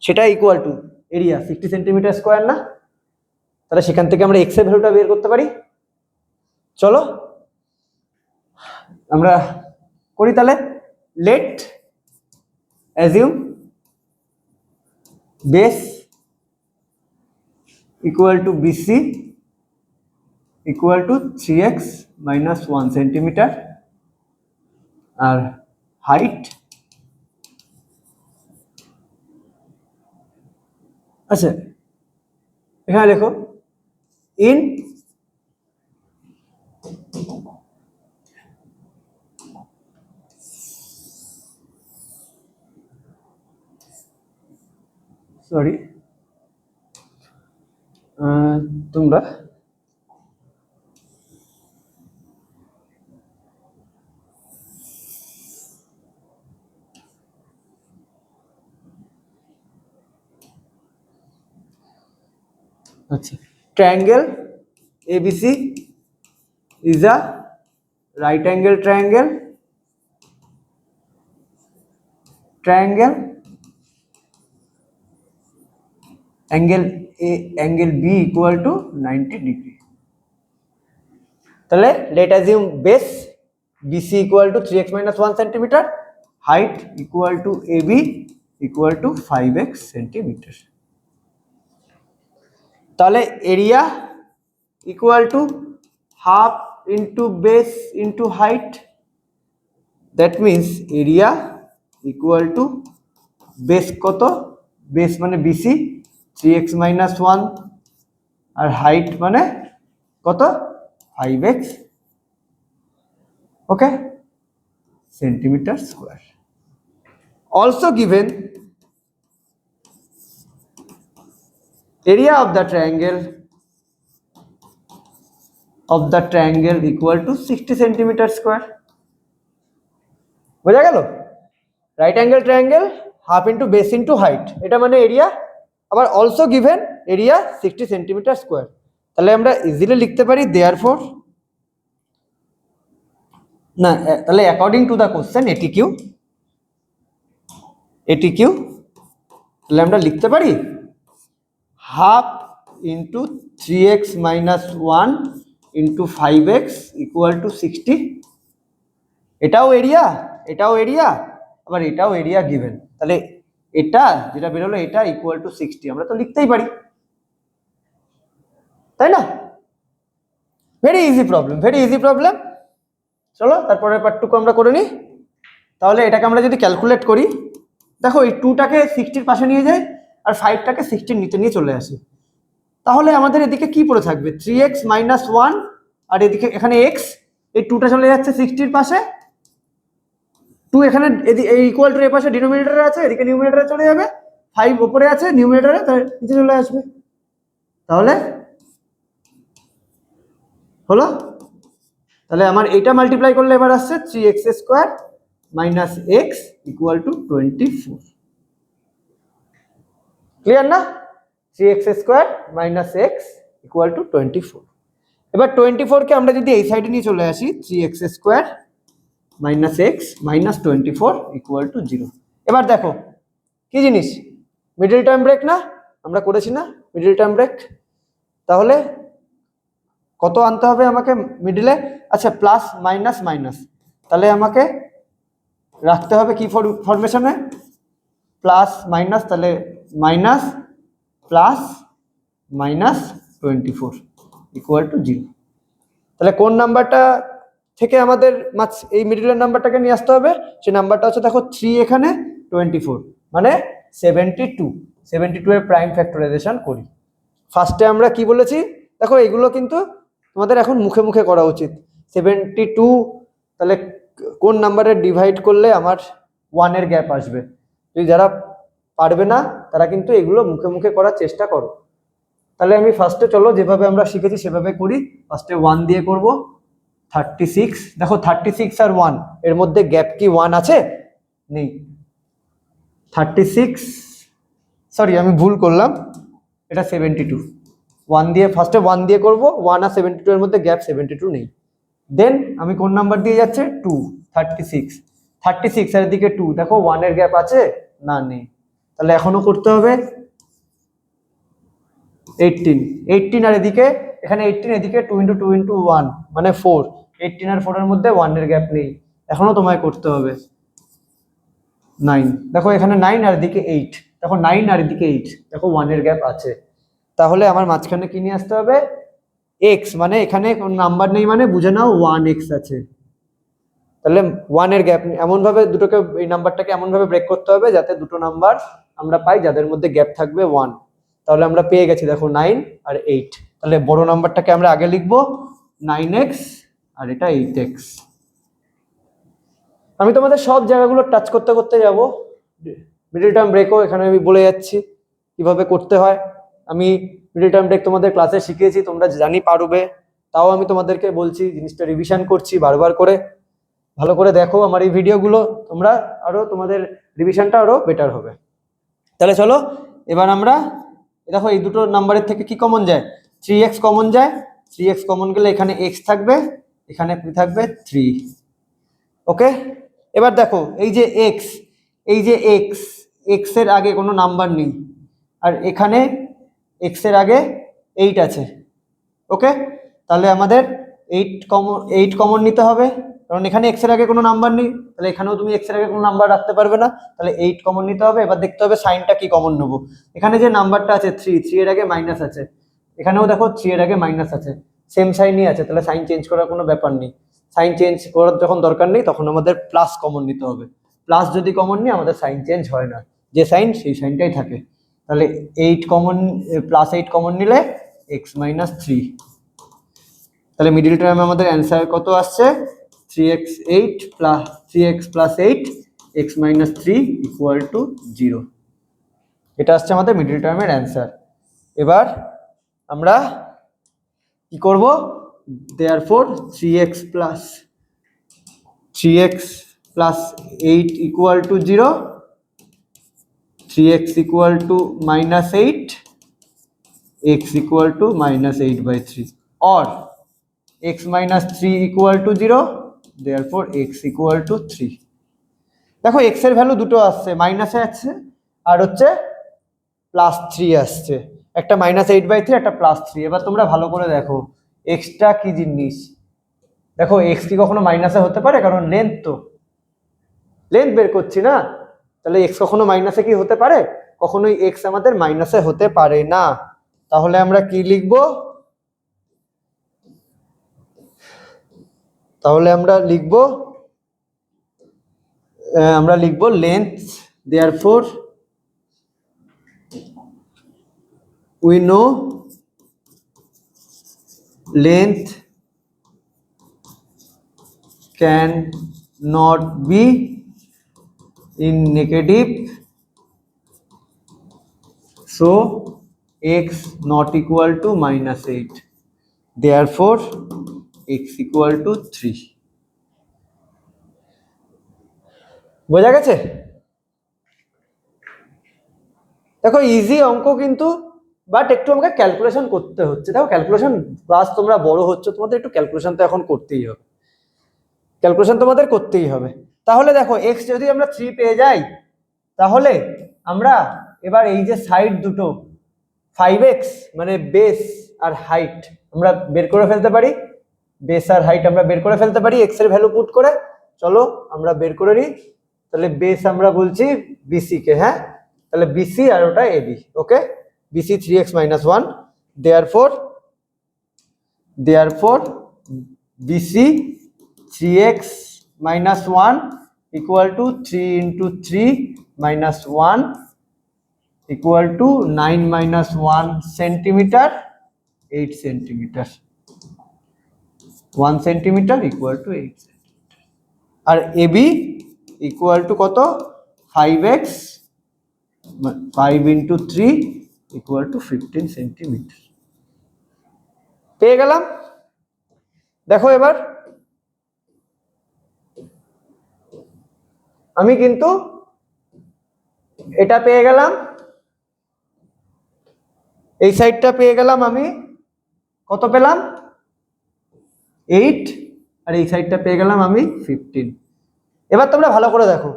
সেটা equal to area 60 centimeter square না? তাহলে সেখান থেকে আমরা এক্স এর ভ্যালুটা বের করতে পারি। চলো আমরা করি তাহলে। Let assume base equal to BC equal to 3x minus 1 centimeter আর height, আচ্ছা এখানে লেখো ইন সরি তোমরা আচ্ছা, triangle ABC is a right angle triangle angle A angle B equal to 90 degree। তাহলে let assume base BC equal to 3x minus 1 centimeter, height equal to AB equal to 5x centimeter। তাহলে area equal to half into base into height, that means area equal to base কত, base মানে BC 3x minus 1 আর height মানে কত 5x, okay, centimetre square. Also given area of the triangle equal to 60 centimeter square, বোঝা গেল? Right angle triangle half into base into height, এটা মানে area. আবার also given area 60 centimeter square. তাহলে আমরা ইজিলি লিখতে পারি দেয়ারফর, না তাহলে অ্যাকর্ডিং টু দ্য কোশ্চেন এটি কিউ, তাহলে আমরা লিখতে পারি half into 3x minus 1 into 5x equal to 60। এটাও এরিয়া, আবার এটাও এরিয়া গিভেন, তাহলে এটা যেটা বেরোলো এটা ইকুয়াল টু 60, আমরা তো লিখতেই পারি, তাই না? Very easy problem. চলো তারপরের পার্টটুকু আমরা করে নিই। তাহলে এটাকে আমরা যদি ক্যালকুলেট করি, দেখো এই 2টাকে 60-র পাশে নিয়ে যাই আর 5টাকে 60-র নিচে নিয়ে চলে আসি, তাহলে আমাদের এদিকে কি পড়ে থাকবে 3x মাইনাস 1 আর এদিকে এখানে x, এই 2টা চলে যাচ্ছে 60-র পাশে, 2 এখানে এই ইকুয়াল টু এর পাশে ডিনোমিনেটরে আছে, এদিকে নিউমিনেটরে চলে যাবে, 5 উপরে আছে নিউমিনেটরে, তাহলে নিচে চলে আসবে, তাহলে হলো। তাহলে আমার এইটা মাল্টিপ্লাই করলে এবার আসছে 3x square minus x equal to 24। Clear না? 3x square minus x equal to 24। এবার 24কে আমরা যদি এই সাইডে নিয়ে চলে আসি, 3x square minus x minus 24 equal to 0। এবার দেখো কি জিনিস, মিডল টার্ম ব্রেক না, আমরা করেছি না মিডল টার্ম ব্রেক, তাহলে কত আনতে হবে আমাকে মিডলে? আচ্ছা প্লাস মাইনাস মাইনাস, তাহলে আমাকে রাখতে হবে কি ফরমেশনে, প্লাস মাইনাস, তাহলে minus plus minus 24 equal to 0। তাহলে কোন নাম্বারটা থেকে আমাদের এই মিডলের নাম্বারটাকে নিয়ে আসতে হবে? সেই নাম্বারটা হচ্ছে দেখো 3 এখানে 24 মানে 72 এর প্রাইম ফ্যাক্টরাইজেশন করি। ফার্স্টে আমরা কি বলেছি দেখো, এগুলো কিন্তু তোমাদের এখন মুখে মুখে করা উচিত। 72 তাহলে কোন নাম্বারে ডিভাইড করলে আমার 1 এর গ্যাপ আসবে, যদি যারা পারবে না তারা কিন্তু এগুলো মুখে মুখে করার চেষ্টা করো। তাহলে আমি ফার্স্টে চলো যেভাবে আমরা শিখেছি সেভাবে করি। ফার্স্টে 1 দিয়ে করব 36, দেখো 36 আর 1 এর মধ্যে গ্যাপ কি 1 আছে? নেই। 36 সরি আমি ভুল করলাম, এটা 72। 1 দিয়ে ফার্স্টে 1 দিয়ে করব, 1 আর 72 এর মধ্যে গ্যাপ 72 নেই। দেন আমি কোন নাম্বার দিয়ে যাচ্ছে 2, 36 এর দিকে 2, দেখো 1 এর গ্যাপ আছে না? নেই। তাহলে এখনো করতে হবে 18 আর এদিকে এখানে 18, এদিকে 2 × 2 × 1 মানে 4, 18 আর 4 এর মধ্যে 1 এর গ্যাপ নেই, এখনো তোমায় করতে হবে 9, দেখো এখানে 9 আর এদিকে 8, দেখো 9 আর এদিকে 8, দেখো 1 এর গ্যাপ আছে। তাহলে আমার মাঝখানে কি নিয়ে আসতে হবে? x, মানে এখানে কোন নাম্বার নেই মানে বুঝে নাও 1x আছে। তাহলে 1 এর গ্যাপ, এমন ভাবে দুটোকে এই নাম্বারটাকে এমন ভাবে ব্রেক করতে হবে যাতে দুটো নাম্বার আমরা পাই যাদের মধ্যে গ্যাপ থাকবে 1। তাহলে আমরা পেয়ে গেছি দেখো 9 আর 8। তাহলে বড় নাম্বারটাকে আমরা আগে লিখবো 9x আর এটা 8x। আমি তোমাদের সব জায়গাগুলো টাচ করতে করতে যাব, মিডল টার্ম ব্রেকও এখানে আমি বলে যাচ্ছি কিভাবে করতে হয়। আমি মিডল টার্ম ব্রেক তোমাদের ক্লাসে শিখিয়েছি, তোমরা জানি পারবে, তাও আমি তোমাদেরকে বলছি, জিনিসটা রিভিশন করছি বারবার করে। ভালো করে দেখো আমার এই ভিডিওগুলো, তোমরা আরো তোমাদের রিভিশনটা আরো বেটার হবে। তাহলে চলো এবার আমরা দেখো এই দুটো নাম্বারের থেকে কি কমন যায়? 3x কমন যায়, 3x কমন গেলে এখানে x থাকবে, এখানে কি থাকবে 3। ওকে, এবার দেখো এই যে x এর আগে কোনো নাম্বার নেই আর এখানে x এর আগে 8 আছে। ওকে, তাহলে আমাদের 8 কমন নিতে হবে, কারণ এখানে x এর আগে কোনো নাম্বার নেই, তাহলে এখানেও তুমি x এর আগে কোনো নাম্বার রাখতে পারবে না, তাহলে 8 কমন নিতে হবে। এবার দেখতে হবে সাইনটা কি কমন নেবো। এখানে যে নাম্বারটা আছে 3 এর আগে মাইনাস আছে, এখানেও দেখো 3 এর আগে মাইনাস আছে, সেম সাইনই আছে, তাহলে সাইন চেঞ্জ করার কোনো ব্যাপার নেই। সাইন চেঞ্জ করার যখন দরকার নেই তখন আমাদের প্লাস কমন নিতে হবে। প্লাস যদি কমন নিই আমাদের সাইন চেঞ্জ হয় না, যে সাইন সেই সাইনটাই থাকে। তাহলে 8 কমন, +8 কমন নিলে x-3। তাহলে মিডিল টার্মে আমাদের অ্যান্সার কত আসছে? 3x plus 8 x-3 = 0। এটা আসছে আমাদের মিডিল টার্মের অ্যান্সার। এবার আমরা কি করব? therefore 3x plus 8 = 0, 3x = -8, x = -8/3, or x-3 = 0, therefore x = 3। দেখো x এর ভ্যালু দুটো আসছে, মাইনাসে আসছে আর হচ্ছে +3 আসছে, একটা -8/3, একটা +3। এবার তোমরা ভালো করে দেখো এক্সটা কি জিনিস। দেখো এক্স কি কখনো মাইনাসে হতে পারে? কারণ লেন্থ বের করছি না, তাহলে এক্স কখনো মাইনাসে কি হতে পারে? কখনোই এক্স আমাদের মাইনাসে হতে পারে না। তাহলে আমরা কি লিখব? আমরা লিখব length, therefore we know length cannot be in negative, so x not equal to -8, therefore x = 3। বোঝা গেছে? দেখো ইজি অঙ্ক কিন্তু, বাট একটু আমাকে ক্যালকুলেশন করতে হচ্ছে। দেখো ক্যালকুলেশন, ক্লাস তোমরা বড় হচ্ছে, তোমাদের একটু ক্যালকুলেশন তো এখন করতেই হবে, তাহলে দেখো এক্স যদি আমরা 3 পেয়ে যাই, তাহলে আমরা এবার এই যে সাইড দুটো 5x মানে বেস আর হাইট আমরা বের করে ফেলতে পারি। বেস আর হাইট আমরা বের করে ফেলতে পারি এক্স এর ভ্যালু পুট করে। চলো আমরা বের করে নিই। তাহলে বেস আমরা বলছি বিসি কে, হ্যাঁ, তাহলে বিসি আর ওটা AB. Okay, BC 3x - 1, therefore BC 3x - 1 = 3 × 3 - 1 = 9 - 1 centimetre, 8 centimetre. 1 centimetre = 8 centimetre. আর এবি = কত? 5x 5 × 3 = 15 centimetre. পেয়ে গেলাম। দেখো এবার আমি কিন্তু এটা পেয়ে গেলাম, এই সাইডটা পেয়ে গেলাম। আমি কত পেলাম? 8, আর এই সাইডটা পেয়ে গেলাম আমি 15। এবার তোমরা ভালো করে দেখো,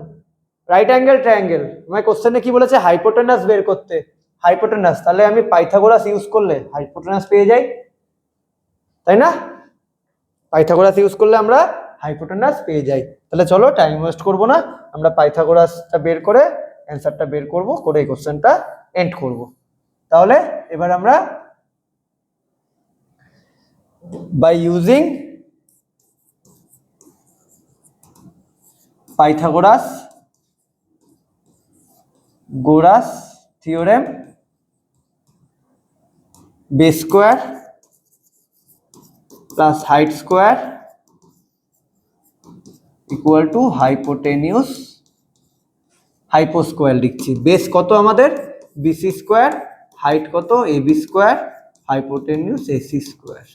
রাইট অ্যাঙ্গেল ট্রায়াঙ্গেল, আমার কোশ্চেনে কি বলেছে? হাইপোটেনাস বের করতে। হাইপোটেনাস, তাহলে আমি পাইথাগোরাস ইউজ করলে হাইপোটেনাস পেয়ে যাই, তাই না? পাইথাগোরাস ইউজ করলে আমরা হাইপোটেনাস পেয়ে যাই। তাহলে চলো টাইম ওয়েস্ট করবো না, আমরা পাইথাগোরাসটা বের করে অ্যান্সারটা বের করব, করে এই কোশ্চেনটা এন্ড করব। তাহলে এবার আমরা by using Pythagoras theorem, base square plus height square = hypotenuse, hypo square লিখছি। বেস কত আমাদের? বিসি স্কোয়ার, হাইট কত? AB square, hypotenuse AC square.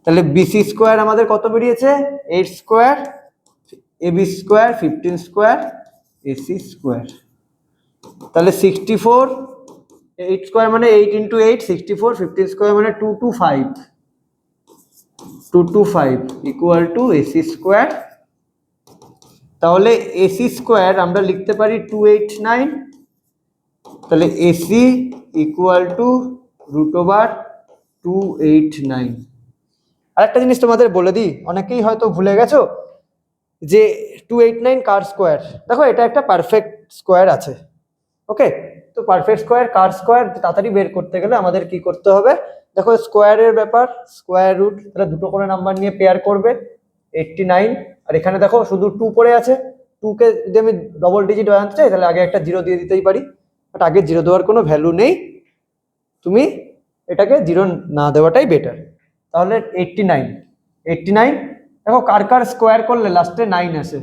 তাহলে বিসি স্কোয়ার আমাদের কত বেরিয়েছে? 8 square, AB square 15 square, AC square. তাহলে 64, 8 স্কোয়ার মানে 8 × 8, 64, 15 স্কোয়ার মানে 225, 225 = এসি স্কোয়ার। তাহলে এসি স্কোয়ার আমরা লিখতে পারি 289, তাহলে এসি = √289। আরেকটা জিনিস তোমাদের বলে দিই, অনেকেই হয়তো ভুলে গেছো যে 289 কার স্কোয়ার। দেখো এটা একটা পারফেক্ট স্কোয়ার আছে, ওকে? তো পারফেক্ট স্কোয়ার কার স্কোয়ার তাড়াতাড়ি বের করতে গেলে আমাদের কি করতে হবে? দেখো স্কোয়ারের ব্যাপার, স্কোয়ার রুট, তাহলে দুটো করে নাম্বার নিয়ে পেয়ার করবে 89। আর এখানে দেখো শুধু 2 পড়ে আছে, 2কে যদি আমি ডবল ডিজিট বানাতে চাই তাহলে আগে একটা 0 দিয়ে দিতেই পারি, বাট আগে 0 দেওয়ার কোনো ভ্যালু নেই, তুমি এটাকে 0 না দেওয়াটাই বেটার। তাহলে 89 দেখো কার কার স্কোয়ার করলে লাস্টে 9 আসে,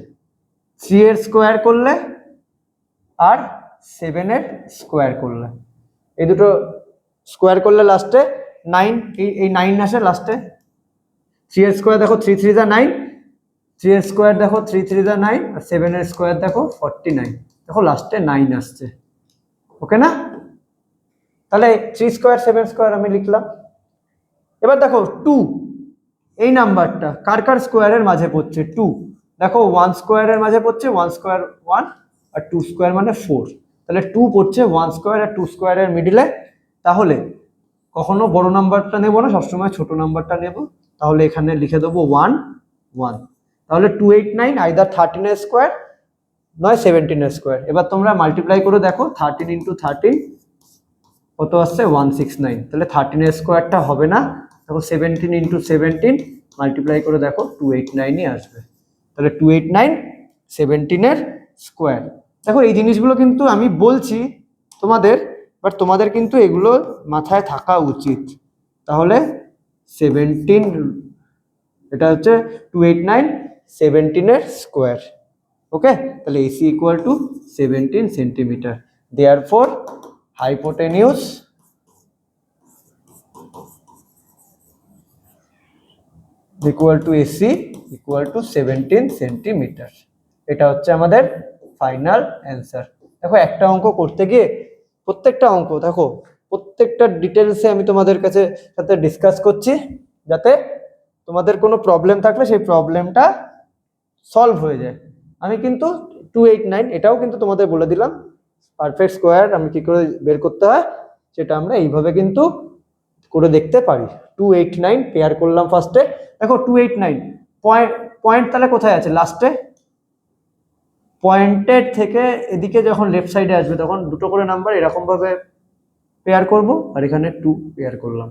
3 এর স্কোয়ার করলে আর 7 এর স্কোয়ার করলে, এই দুটো স্কোয়ার করলে লাস্টে 9, এই 9 আসে লাস্টে। 3 এর স্কোয়ার দেখো 3 3 যা 9, 3 এর স্কোয়ার দেখো 3 3 যা 9, আর 7 এর স্কোয়ার দেখো 49, দেখো লাস্টে 9 আসছে। ওকে না? তাহলে 3 স্কোয়ার 7 স্কোয়ার আমি লিখলাম। এবার দেখো 2, এই নাম্বারটা কার কার স্কোয়ারের মাঝে পড়ছে? 2, দেখো 1 স্কোয়ারের মাঝে পড়ছে, 1 স্কোয়ার 1 আর 2 স্কোয়ার মানে 4, তাহলে 2 পড়ছে 1 স্কোয়ার আর 2 স্কোয়ারের মিডিলে। তাহলে কখনো বড় নাম্বারটা নেব না, সবসময় ছোট নাম্বারটা নেব। তাহলে এখানে লিখে দেবো 1 1। তাহলে 289 আইদার 13 এর স্কোয়ার নয় 17 এর স্কোয়ার। এবার তোমরা মাল্টিপ্লাই করে দেখো 13 ইন্টু 13 কত আসছে? 169। তাহলে 13 এর স্কোয়ারটা হবে না, দেখো 17 ইন্টু 17 মাল্টিপ্লাই করে দেখো 289ই আসবে। তাহলে 289 17 এর স্কোয়ার। দেখো এই জিনিসগুলো কিন্তু আমি বলছি তোমাদের, বাট তোমাদের কিন্তু এগুলো মাথায় থাকা উচিত। তাহলে 17, এটা হচ্ছে 289 17 এর স্কোয়ার। ওকে, তাহলে AC equal to 17 centimetre. Therefore hypotenuse equal to AC equal to 17 centimetre. এটা হচ্ছে আমাদের ফাইনাল অ্যান্সার। দেখো একটা অঙ্ক করতে গিয়ে প্রত্যেকটা অঙ্ক দেখো, প্রত্যেকটা ডিটেলসে আমি তোমাদের কাছে সাথে ডিসকাস করছি, যাতে তোমাদের কোনো প্রবলেম থাকলে সেই প্রবলেমটা সলভ হয়ে যায়। আমি কিন্তু 289 এটাও কিন্তু তোমাদের বলে দিলাম, পারফেক্ট স্কোয়ার আমি কি করে বের করতে হয় সেটা আমরা এইভাবে কিন্তু করে দেখতে পারি। 289 পেয়ার করলাম ফার্স্টে, দেখো 289 পয়েন্ট তাহলে কোথায় আছে? লাস্টে। পয়েন্টের থেকে এদিকে যখন লেফট সাইডে আসবে তখন দুটো করে নাম্বার এরকম ভাবে পেয়ার করব, আর এখানে 2 পেয়ার করলাম।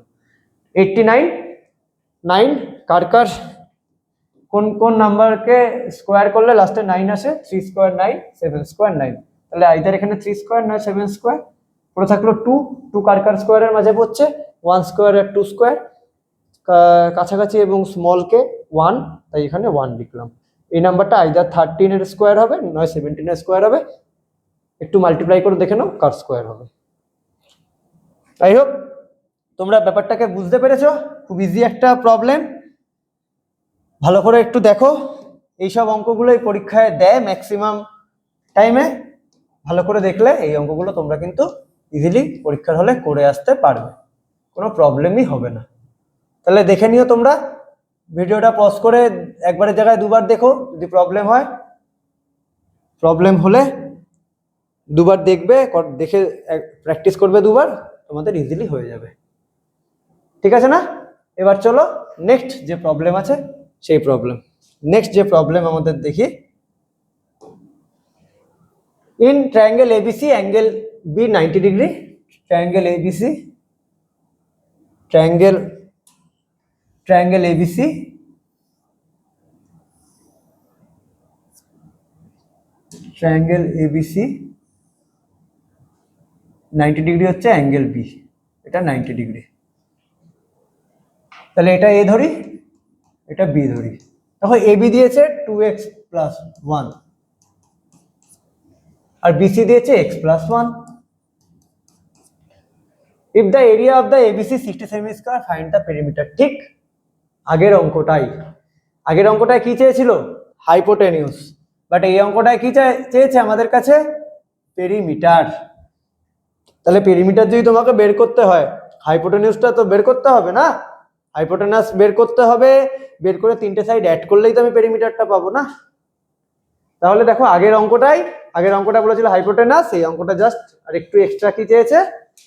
89 9 কার কার কোন কোন নাম্বারকে স্কোয়ার করলে লাস্টে 9 আসে? 3 স্কোয়ার 9 7 স্কোয়ার 9। তাহলে আইদার এখানে 3 স্কোয়ার নয় 7 স্কোয়ার। পড়ে থাকলো 2 কার কার স্কোয়ারের মাঝে পড়ছে? 1 স্কোয়ার আর 2 স্কোয়ার, কাছাকাছি এবং স্মলকে 1, তাই এখানে 1 লিখলাম। এই নাম্বারটা আইদার 13 এর স্কোয়ার হবে নয় 17 এর স্কোয়ার হবে, একটু মাল্টিপ্লাই করে দেখে নাও কার স্কোয়ার হবে। আই হোপ তোমরা ব্যাপারটাকে বুঝতে পেরেছো। খুব ইজি একটা প্রবলেম, ভালো করে একটু দেখো। এইসব অঙ্কগুলোই পরীক্ষায় দেয় ম্যাক্সিমাম টাইমে, ভালো করে দেখলে এই অঙ্কগুলো তোমরা কিন্তু ইজিলি পরীক্ষার হলে করে আসতে পারবে, কোনো প্রবলেমই হবে না। তাহলে দেখে নিও তোমরা, ভিডিওটা পজ করে একবারের জায়গায় দুবার দেখো, যদি প্রবলেম হয়, প্রবলেম হলে দুবার দেখবে, দেখে প্র্যাকটিস করবে দুবার, তোমাদের ইজিলি হয়ে যাবে। ঠিক আছে না? এবার চলো নেক্সট যে প্রবলেম আছে সেই প্রবলেম। নেক্সট যে প্রবলেম আমাদের দেখি, in triangle ABC angle B 90 degree, triangle ABC triangle ABC triangle ABC 90 degree হচ্ছে অ্যাঙ্গেল B, এটা 90 ডিগ্রি। তাহলে এটা A ধরি, এটা B ধরি। দেখো AB দিয়েছে 2x plus 1 আর BC দিয়েছে x plus 1। If the area of the ABC 60 semi square, find the perimeter। ঠিক আগের অঙ্কটায় কি চেয়েছিল? হাইপোটেনিউস। বাট এই অঙ্কটায় কি চেয়েছে আমাদের কাছে? পেরিমিটার। তাহলে পেরিমিটার যদি তোমাকে বের করতে হয়, হাইপোটেনিউসটা তো বের করতে হবে না? হাইপোটেনাস বের করতে হবে, বের করে তিনটে সাইড অ্যাড করলেই তো আমি পেরিমিটারটা পাবো না? তাহলে দেখো আগের অঙ্কটা বলেছিল হাইপোটেনাস, এই অঙ্কটা জাস্ট আর একটু এক্সট্রা কি চেয়েছে?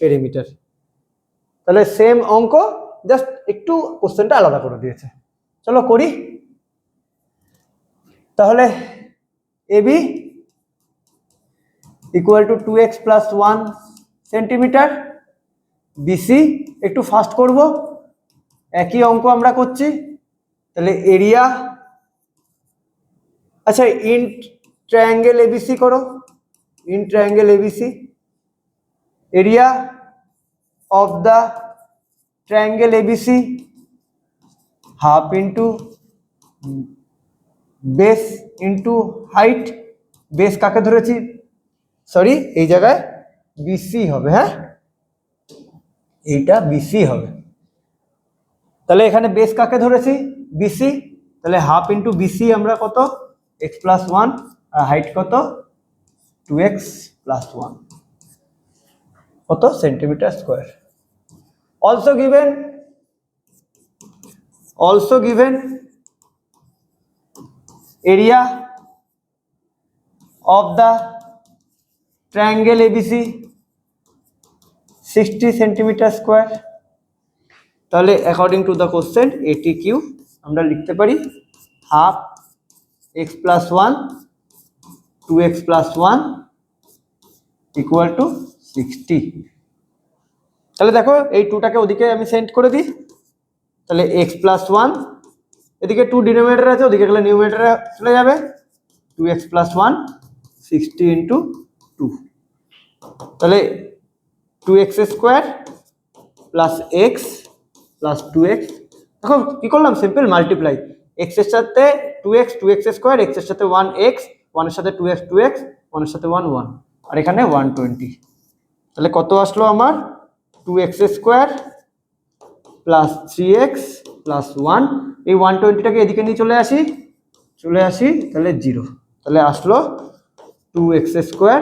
পেরিমিটার। তাহলে সেম অঙ্ক, জাস্ট একটু কোশ্চেনটা আলাদা করে দিয়েছে। চলো করি। তাহলে AB equal to 2x plus 1 centimetre, BC একটু ফাস্ট করব, একই অঙ্ক আমরা করছি। তাহলে এরিয়া, আচ্ছা ইন ট্রায়াঙ্গেল এবিসি করো, in triangle ABC area of the triangle ABC half into base into height. Base কাকে ধরেছি, সরি এই জায়গায় বিসি হবে, হ্যাঁ এইটা বিসি হবে। তাহলে এখানে বেস কাকে ধরেছি, বিসি, তাহলে হাফ ইন্টু বিসি আমরা কত এক্স প্লাস ওয়ান, আর হাইট কত 2x প্লাস ওয়ান, কত centimetre square. Also given area of the triangle ABC 60 centimeter square। তাহলে according to the question ATQ আমরা লিখতে পারি half x plus one 2x plus one equal to 60। তাহলে দেখো এই টুটাকে ওদিকে আমি সেন্ড করে দিই, তাহলে এক্স প্লাস ওয়ান, এদিকে 2 ডিনোমিনেটর আছে, ওদিকে গেলে নিউমিনেটরে চলে যাবে, 2x প্লাস ওয়ান 60 ইন্টু 2, তাহলে 2x square plus x plus 2x। দেখো কি করলাম, সিম্পল মাল্টিপ্লাই, এক্স এর সাথে 2x, 2x স্কোয়ার, এক্স এর সাথে 1x, 1 এর সাথে 2x, 2x, 1 এর সাথে 1, 1, আর এখানে 120। তাহলে কত আসলো আমার 2x square plus 3x plus 1, এই 120টাকে এদিকে নিয়ে চলে আসি, তাহলে 0, তাহলে আসলো 2x square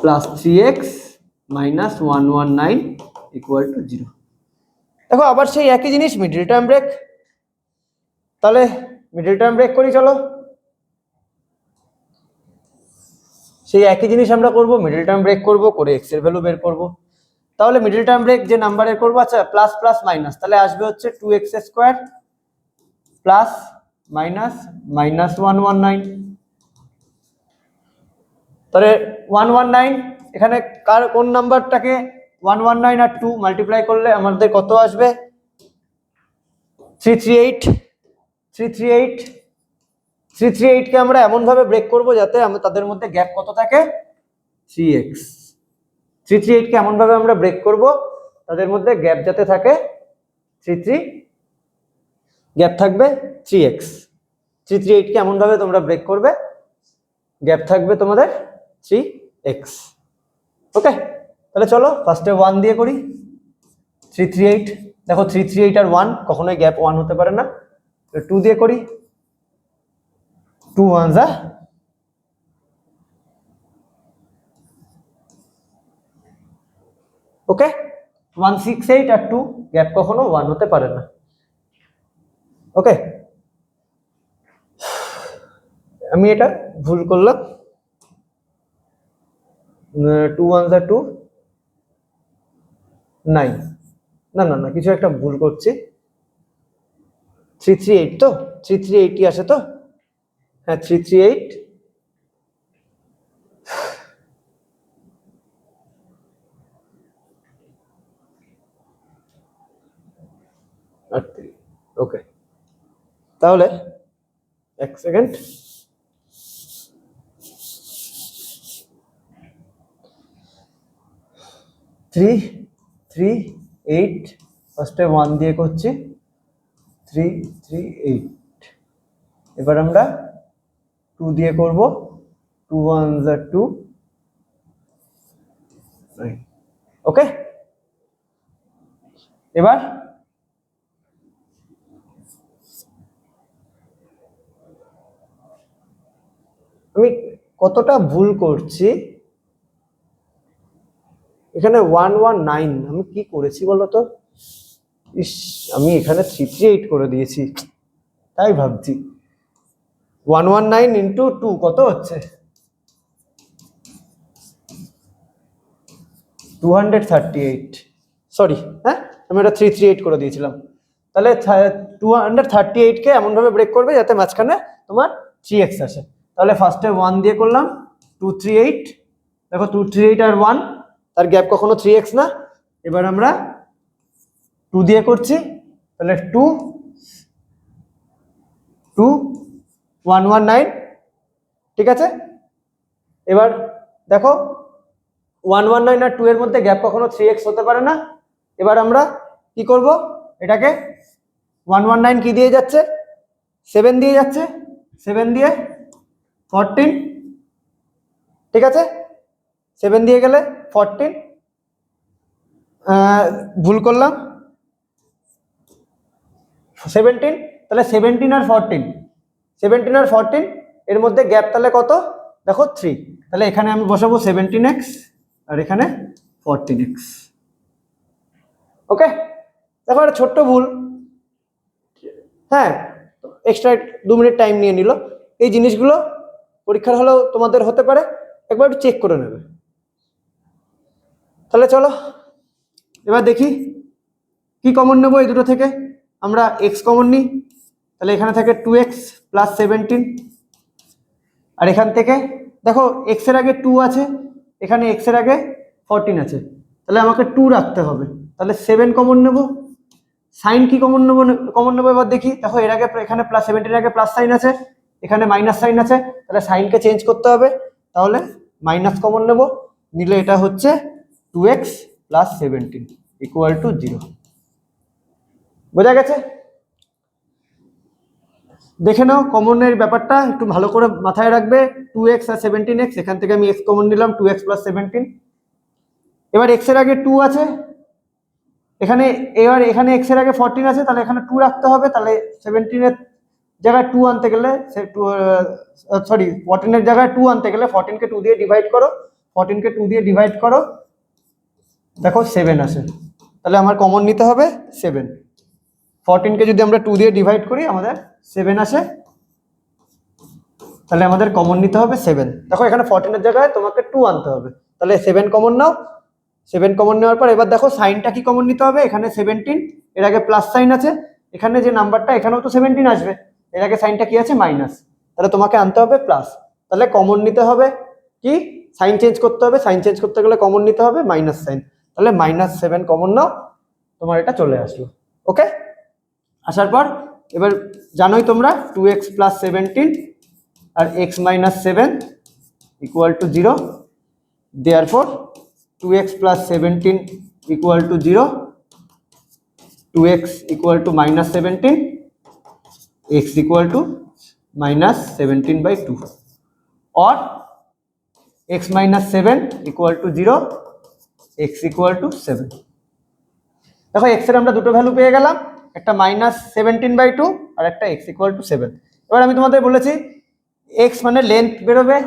plus 3x minus 119 equal to 0। দেখো আবার সেই একই জিনিস মিডল টার্ম ব্রেক, তাহলে মিডল টার্ম ব্রেক করি, চলো সেই একই জিনিস আমরা করব, মিডল টার্ম ব্রেক করব, করে x এর ভ্যালু বের করব। তাহলে মিডল টার্ম ব্রেক যে নাম্বারের করবো, আচ্ছা প্লাস প্লাস মাইনাস, তাহলে আসবে হচ্ছে 2x square plus minus minus 119, তাহলে 119 এখানে কোন নাম্বারটাকে 119 আর 2 মাল্টিপ্লাই করলে আমাদের কত আসবে 338। 338 কে আমরা এমন ভাবে ব্রেক করব যাতে তাদের মধ্যে গ্যাপ কত থাকে 3x। 338 কে এমন ভাবে আমরা ব্রেক করব তাদের মধ্যে গ্যাপ যাতে থাকে 33, গ্যাপ থাকবে 3x। 338 কে এমন ভাবে তোমরা ব্রেক করবে গ্যাপ থাকবে তোমাদের 3x। ওকে, তাহলে চলো ফার্স্টে 1 দিয়ে করি। 338, দেখো 338 আর 1 কখনোই গ্যাপ 1 হতে পারে না, 2 দিয়ে করি, 2 1 যা ওকে, 168 আর 2 গ্যাপ কখনো 1 হতে পারে না। ওকে, আমি এটা ভুল করলাম, 2 1 যা 2 9, না না না কিছু একটা ভুল করছি, 338 তো 338 আসে তো, হ্যাঁ 338 আর 3। ওকে, তাহলে এক সেকেন্ড, থ্রি 8 ফার্স্টে 1 দিয়ে করছি, 338। এবার আমরা 2 দিয়ে করব, 2 1 যা 2। ওকে, এবার আমি কতটা ভুল করছি এখানে, 119 আমি কি করেছি বলতো, ইস আমি এখানে 338 করে দিয়েছি, তাই ভাবছি 119 ইন্টু 2 কত হচ্ছে 238, সরি হ্যাঁ আমি এটা 338 করে দিয়েছিলাম। তাহলে 238 কে এমন ভাবে ব্রেক করবে যাতে মাঝখানে তোমার 3x আসে। তাহলে ফার্স্টে 1 দিয়ে করলাম, 238, দেখো 238 আর 1 তার গ্যাপ কখনো 3x না, এবার আমরা 2 দিয়ে করছি, তাহলে 2 2 119, ঠিক আছে। এবার দেখো 119 আর 2 এর মধ্যে গ্যাপ কখনো 3x হতে পারে না। এবার আমরা কি করব, এটাকে 119 কি দিয়ে যাচ্ছে, 7 দিয়ে যাচ্ছে, 7 দিয়ে 14, ঠিক আছে। 7 দিয়ে গেলে 14, ভুল করলাম, 17, তাহলে 17 আর 14, 17 আর 14 এর মধ্যে গ্যাপ তাহলে কত, দেখো 3, তাহলে এখানে আমি বসাবো 17x আর এখানে 14x। ওকে, দেখো একটা ছোট্ট ভুল, হ্যাঁ, এক্সট্রা 2 মিনিট টাইম নিয়ে নিল। এই জিনিসগুলো পরীক্ষার হলেও তোমাদের হতে পারে, একবার একটু চেক করে নেবে। তাহলে চলো এবার দেখি কি কমন নেবো এই দুটো থেকে। আমরা x কমন নিই, তাহলে এখানে থাকে 2x প্লাস 17, আর এখান থেকে দেখো x এর আগে 2 আছে, এখানে x এর আগে 14 আছে, তাহলে আমাকে 2 রাখতে হবে, তাহলে 7 কমন নেব। সাইন কি কমন নেবো এবার দেখি। দেখো এর আগে এখানে প্লাস 17 এর আগে প্লাস সাইন আছে, এখানে মাইনাস সাইন আছে, তাহলে সাইনকে চেঞ্জ করতে হবে, তাহলে মাইনাস কমন নেব, নিলে এটা হচ্ছে 2x প্লাস 17 ইকুয়াল টু 0। বোঝা গেছে? দেখে নাও কমনের ব্যাপারটা একটু ভালো করে মাথায় রাখবে। 2x আর 17x, এখান থেকে আমি x কমন নিলাম, 2x প্লাস 17। এবার x এর আগে 2 আছে, এখানে এখানে x এর আগে 14 আছে, তাহলে এখানে 2 রাখতে হবে, তাহলে 17 এর জায়গায় 2 আনতে গেলে 14 এর জায়গায় 2 আনতে গেলে 14 কে 2 দিয়ে ডিভাইড করো, 14 কে 2 দিয়ে ডিভাইড করো, দেখো 7 আসে, তাহলে আমার কমন নিতে হবে 7। 14 কে যদি আমরা 2 দিয়ে ডিভাইড করি আমাদের 7 আসে, তাহলে আমাদের কমন নিতে হবে 7। দেখো এখানে 14 এর জায়গায় তোমাকে 2 আনতে হবে, তাহলে 7 কমন নাও। 7 কমন নেওয়ার পর এবার দেখো সাইনটা কি কমন নিতে হবে, এখানে 17, এর আগে প্লাস সাইন আছে, এখানে যে নাম্বারটা এখানেও তো 17 আসবে, এর আগে সাইনটা কি আছে, মাইনাস, তাহলে তোমাকে আনতে হবে প্লাস, তাহলে কমন নিতে হবে কি, সাইন চেঞ্জ করতে হবে, সাইন চেঞ্জ করতে গেলে কমন নিতে হবে মাইনাস সাইন, তাহলে -7 কমন নাও, তোমার এটা চলে আসলো। ওকে, আসার পর এবার জানোই তোমরা 2x প্লাস 17 আর x minus 7 equal to 0, therefore 2x plus 17 equal to 0, 2x equal to minus 17, x equal to minus 17 by 2, or x minus 7 equal to 0, x equal to 7। দেখো x এর আমরা দুটো ভ্যালু পেয়ে গেলাম, একটা -17/2 আর একটা x equal to 7। এবার আমি তোমাদের বলেছি x মানে লেন্থ বেরোবে,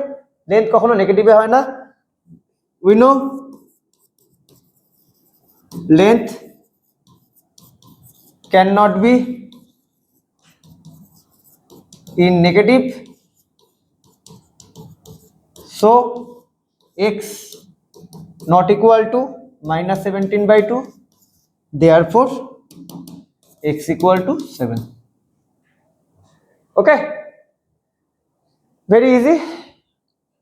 লেন্থ কখনো নেগেটিভে হয় না। We know length cannot be in negative, so x not equal to -17/2, therefore x equal to 7। Okay, very easy.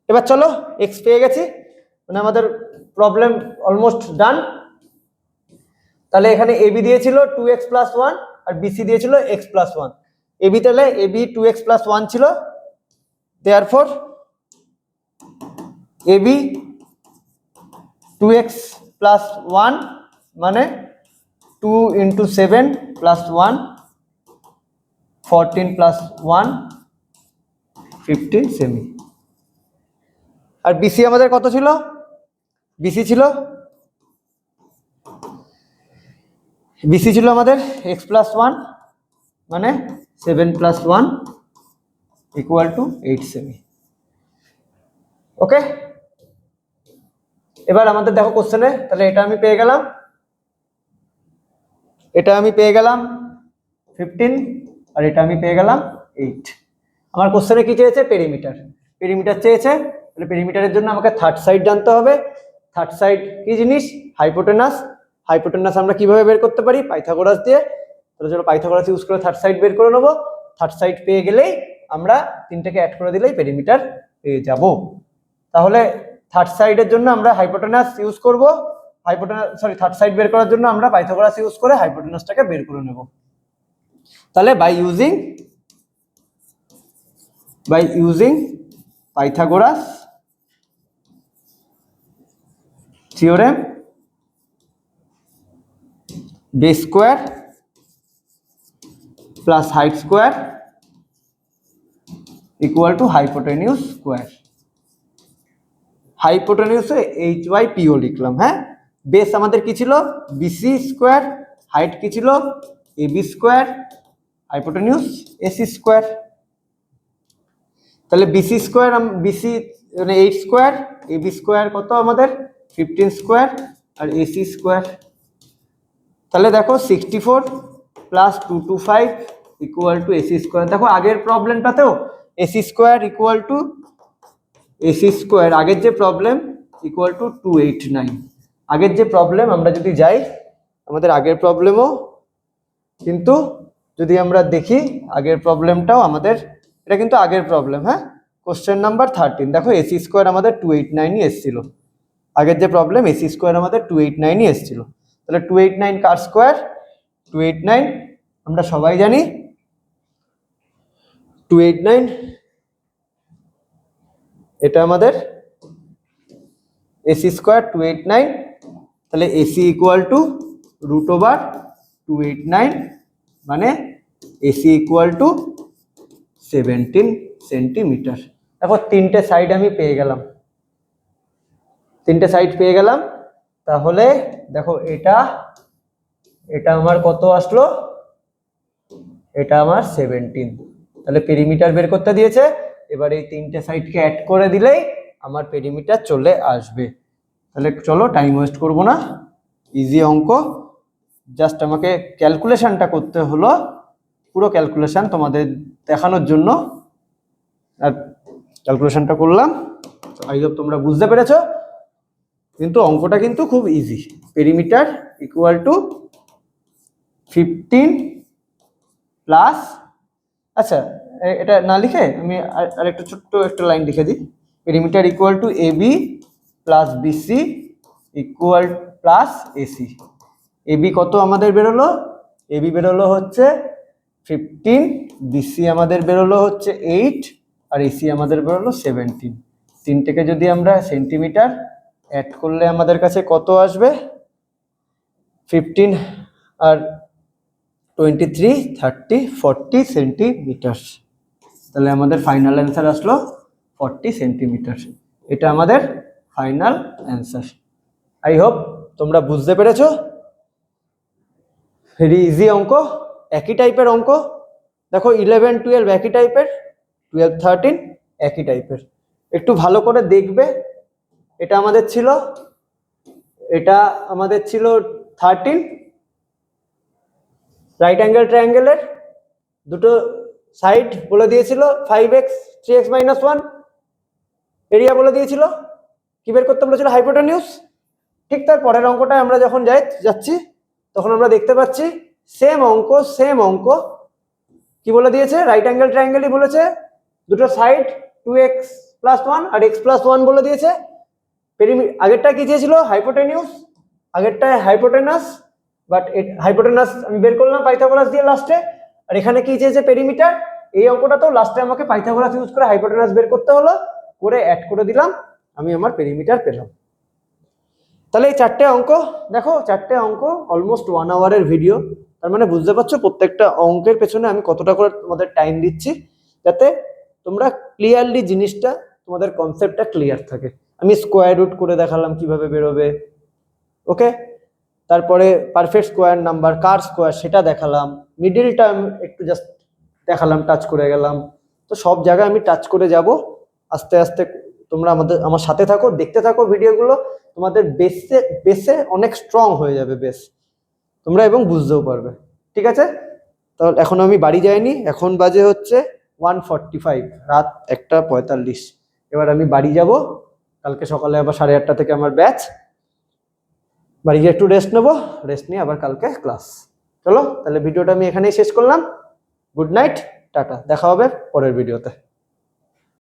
এবার চলো x পেয়ে গেছি, মানে আমাদের প্রবলেম অলমোস্ট ডান। তাহলে এখানে AB দিয়েছিল 2x প্লাস 1 আর BC দিয়েছিল x প্লাস 1। AB তাহলে AB 2x প্লাস 1 ছিল, দেয়ারফর AB 2x প্লাস 1 মানে 2 ইন্টু 7 প্লাস 1, 14 প্লাস 1, 15 সেমি। আর BC আমাদের কত ছিল, BC ছিল আমাদের x প্লাস 1 মানে 7 প্লাস 1 ইকুয়াল টু 8 সেমি। ওকে, এবার আমাদের দেখো কোশ্চেনে, তাহলে এটা আমি পেয়ে গেলাম 15 আর এটা আমি পেয়ে গেলাম 8। আমার কোশ্চেনে কি চেয়েছে, পেরিমিটার চেয়েছে, তাহলে পেরিমিটারের জন্য আমাকে থার্ড সাইড জানতে হবে। থার্ড সাইড কি জিনিস, হাইপোটেনাস আমরা কিভাবে বের করতে পারি, পাইথাগোরাস দিয়ে। তাহলে চলো পাইথাগোরাস ইউজ করে থার্ড সাইড বের করে নেবো। থার্ড সাইড পেয়ে গেলেই আমরা তিনটাকে অ্যাড করে দিলেই পেরিমিটার পেয়ে যাব। তাহলে থার্ড সাইডের জন্য আমরা হাইপোটেনাস ইউজ করব, হাইপোটেনাস সরি থার্ড সাইড বের করার জন্য আমরা পাইথাগোরাস ইউজ করে হাইপোটেনাসটাকে বের করে নেব। তাহলে by using Pythagoras theorem, base square plus height square equal to hypotenuse square. হাইপোটেনিউসে HYPO লিখলাম। হ্যাঁ, বেস আমাদের কি ছিল? BC স্কোয়ার, হাইট কি ছিল? AB square, hypotenuse AC square. তাহলে BC স্কোয়ার, BC মানে 8 স্কোয়ার, AB স্কোয়ার কত আমাদের 15 স্কোয়ার, আর AC স্কোয়ার। তাহলে দেখো 64 plus 225 equal to AC square. দেখো আগের প্রবলেমটাতেও AC square equal to AC square, আগের যে প্রবলেম ইকুয়াল টু 289। আগের যে প্রবলেম আমরা যদি যাই, আমাদের আগের প্রবলেমও কিন্তু যদি আমরা দেখি আগের প্রবলেমটাও আমাদের, এটা কিন্তু আগের প্রবলেম। হ্যাঁ, কোশ্চেন নাম্বার 13 দেখো AC স্কোয়ার আমাদের 289ই এসেছিল। আগের যে প্রবলেম AC স্কোয়ার আমাদের 289ই এসেছিল। তাহলে 289 কার স্কোয়ার? 289 আমরা সবাই জানি 289 এটা আমাদের AC স্কোয়ার 289। তাহলে AC ইকুয়াল টু √289, মানে AC ইকুয়াল টু 17 সেন্টিমিটার। দেখো তিনটে সাইড আমি পেয়ে গেলাম, তিনটে সাইড পেয়ে গেলাম। তাহলে দেখো এটা আমার কত আসলো? এটা আমার 17। তাহলে পেরিমিটার বের করতে দিয়েছে, এবার এই তিনটে সাইডকে অ্যাড করে দিলেই আমার পেরিমিটার চলে আসবে। তাহলে চলো টাইম ওয়েস্ট করবো না, ইজি অঙ্ক। জাস্ট আমাকে ক্যালকুলেশনটা করতে হলো, পুরো ক্যালকুলেশন তোমাদের দেখানোর জন্য আর ক্যালকুলেশনটা করলাম। আই হোপ তোমরা বুঝতে পেরেছো। কিন্তু অঙ্কটা কিন্তু খুব easy. Perimeter equal to 15 plus, আচ্ছা এটা না লিখে আমি আর একটা ছোট্ট একটা লাইন লিখে দিই। Perimeter equal to AB plus BC equal plus AC। AB কত আমাদের বেরোলো? AB বেরোলো হচ্ছে 15, BC আমাদের বেরোলো হচ্ছে 8, আর AC আমাদের বেরোলো 17। তিনটেকে যদি আমরা সেন্টিমিটার অ্যাড করলে আমাদের কাছে কত আসবে? 15 আর 23, 30, 40 সেন্টিমিটার। তাহলে আমাদের ফাইনাল অ্যান্সার আসলো 40 সেন্টিমিটার। এটা আমাদের ফাইনাল অ্যান্সার। আই হোপ তোমরা বুঝতে পেরেছো। ভেরি ইজি অঙ্ক, একই টাইপের অঙ্ক। দেখো 11, 12 একই টাইপের, 12, 13 একই টাইপের। একটু ভালো করে দেখবে। এটা আমাদের ছিল 13 রাইট অ্যাঙ্গেল ট্রায়াঙ্গেলের দুটো সাইড বলে দিয়েছিল 5x 3x - 1, এরিয়া বলে দিয়েছিল, কি বের করতে বলেছিল? হাইপোটেনিউস। ঠিক তার পরের অঙ্কটায় আমরা যখন যাচ্ছি তখন আমরা দেখতে পাচ্ছি সেম অঙ্ক কি বলে দিয়েছে? রাইট অ্যাঙ্গেল ট্রায়াঙ্গেলই বলেছে, দুটো সাইড 2x + 1 আর x + 1 বলে দিয়েছে। আগেরটা কি চেয়েছিল? হাইপোটেনিউস, আগেরটায় হাইপোটেনাস, বাট হাইপোটেনাস আমি বের করলাম পাইথাগোরাস দিয়ে লাস্টে। আর এখানে কি চেয়েছে? পেরিমিটার। এই অঙ্কটাতেও লাস্টে আমাকে পাইথাগোরাস ইউজ করে হাইপোটেনাস বের করতে হলো, করে অ্যাড করে দিলাম, আমি আমার পেরিমিটার পেলাম। তাহলে এই চারটে অঙ্ক দেখো, চারটে অঙ্ক অলমোস্ট 1 আওয়ারের ভিডিও। তার মানে বুঝতে পারছো প্রত্যেকটা অঙ্কের পেছনে আমি কতটা করে তোমাদের টাইম দিচ্ছি, যাতে তোমরা ক্লিয়ারলি জিনিসটা, তোমাদের কনসেপ্টটা ক্লিয়ার থাকে। আমি স্কোয়ার রুট করে দেখালাম কিভাবে বেরোবে, ওকে। তারপরে পারফেক্ট স্কোয়ার নাম্বার, কার স্কোয়ার সেটা দেখালাম, মিডিল টার্ম একটু জাস্ট দেখালাম, টাচ করে গেলাম। তো সব জায়গায় আমি টাচ করে যাব আস্তে আস্তে। তোমরা আমার সাথে থাকো, দেখতে থাকো ভিডিওগুলো, তোমাদের বেসে অনেক স্ট্রং হয়ে যাবে বেস তোমরা, এবং বুঝতেও পারবে। ঠিক আছে, তাহলে এখন আমি বাড়ি যাইনি, এখন বাজে হচ্ছে 1:45, রাত 1:45। এবার আমি বাড়ি যাব, কালকে সকালে আবার 8:30 থেকে আমার ব্যাচ। বাড়ি গিয়ে একটু রেস্ট নেবো, রেস্ট নিয়ে আবার কালকে ক্লাস। চলো তাহলে ভিডিওটা আমি এখানেই শেষ করলাম। গুড নাইট, টাটা, দেখা হবে পরের ভিডিওতে।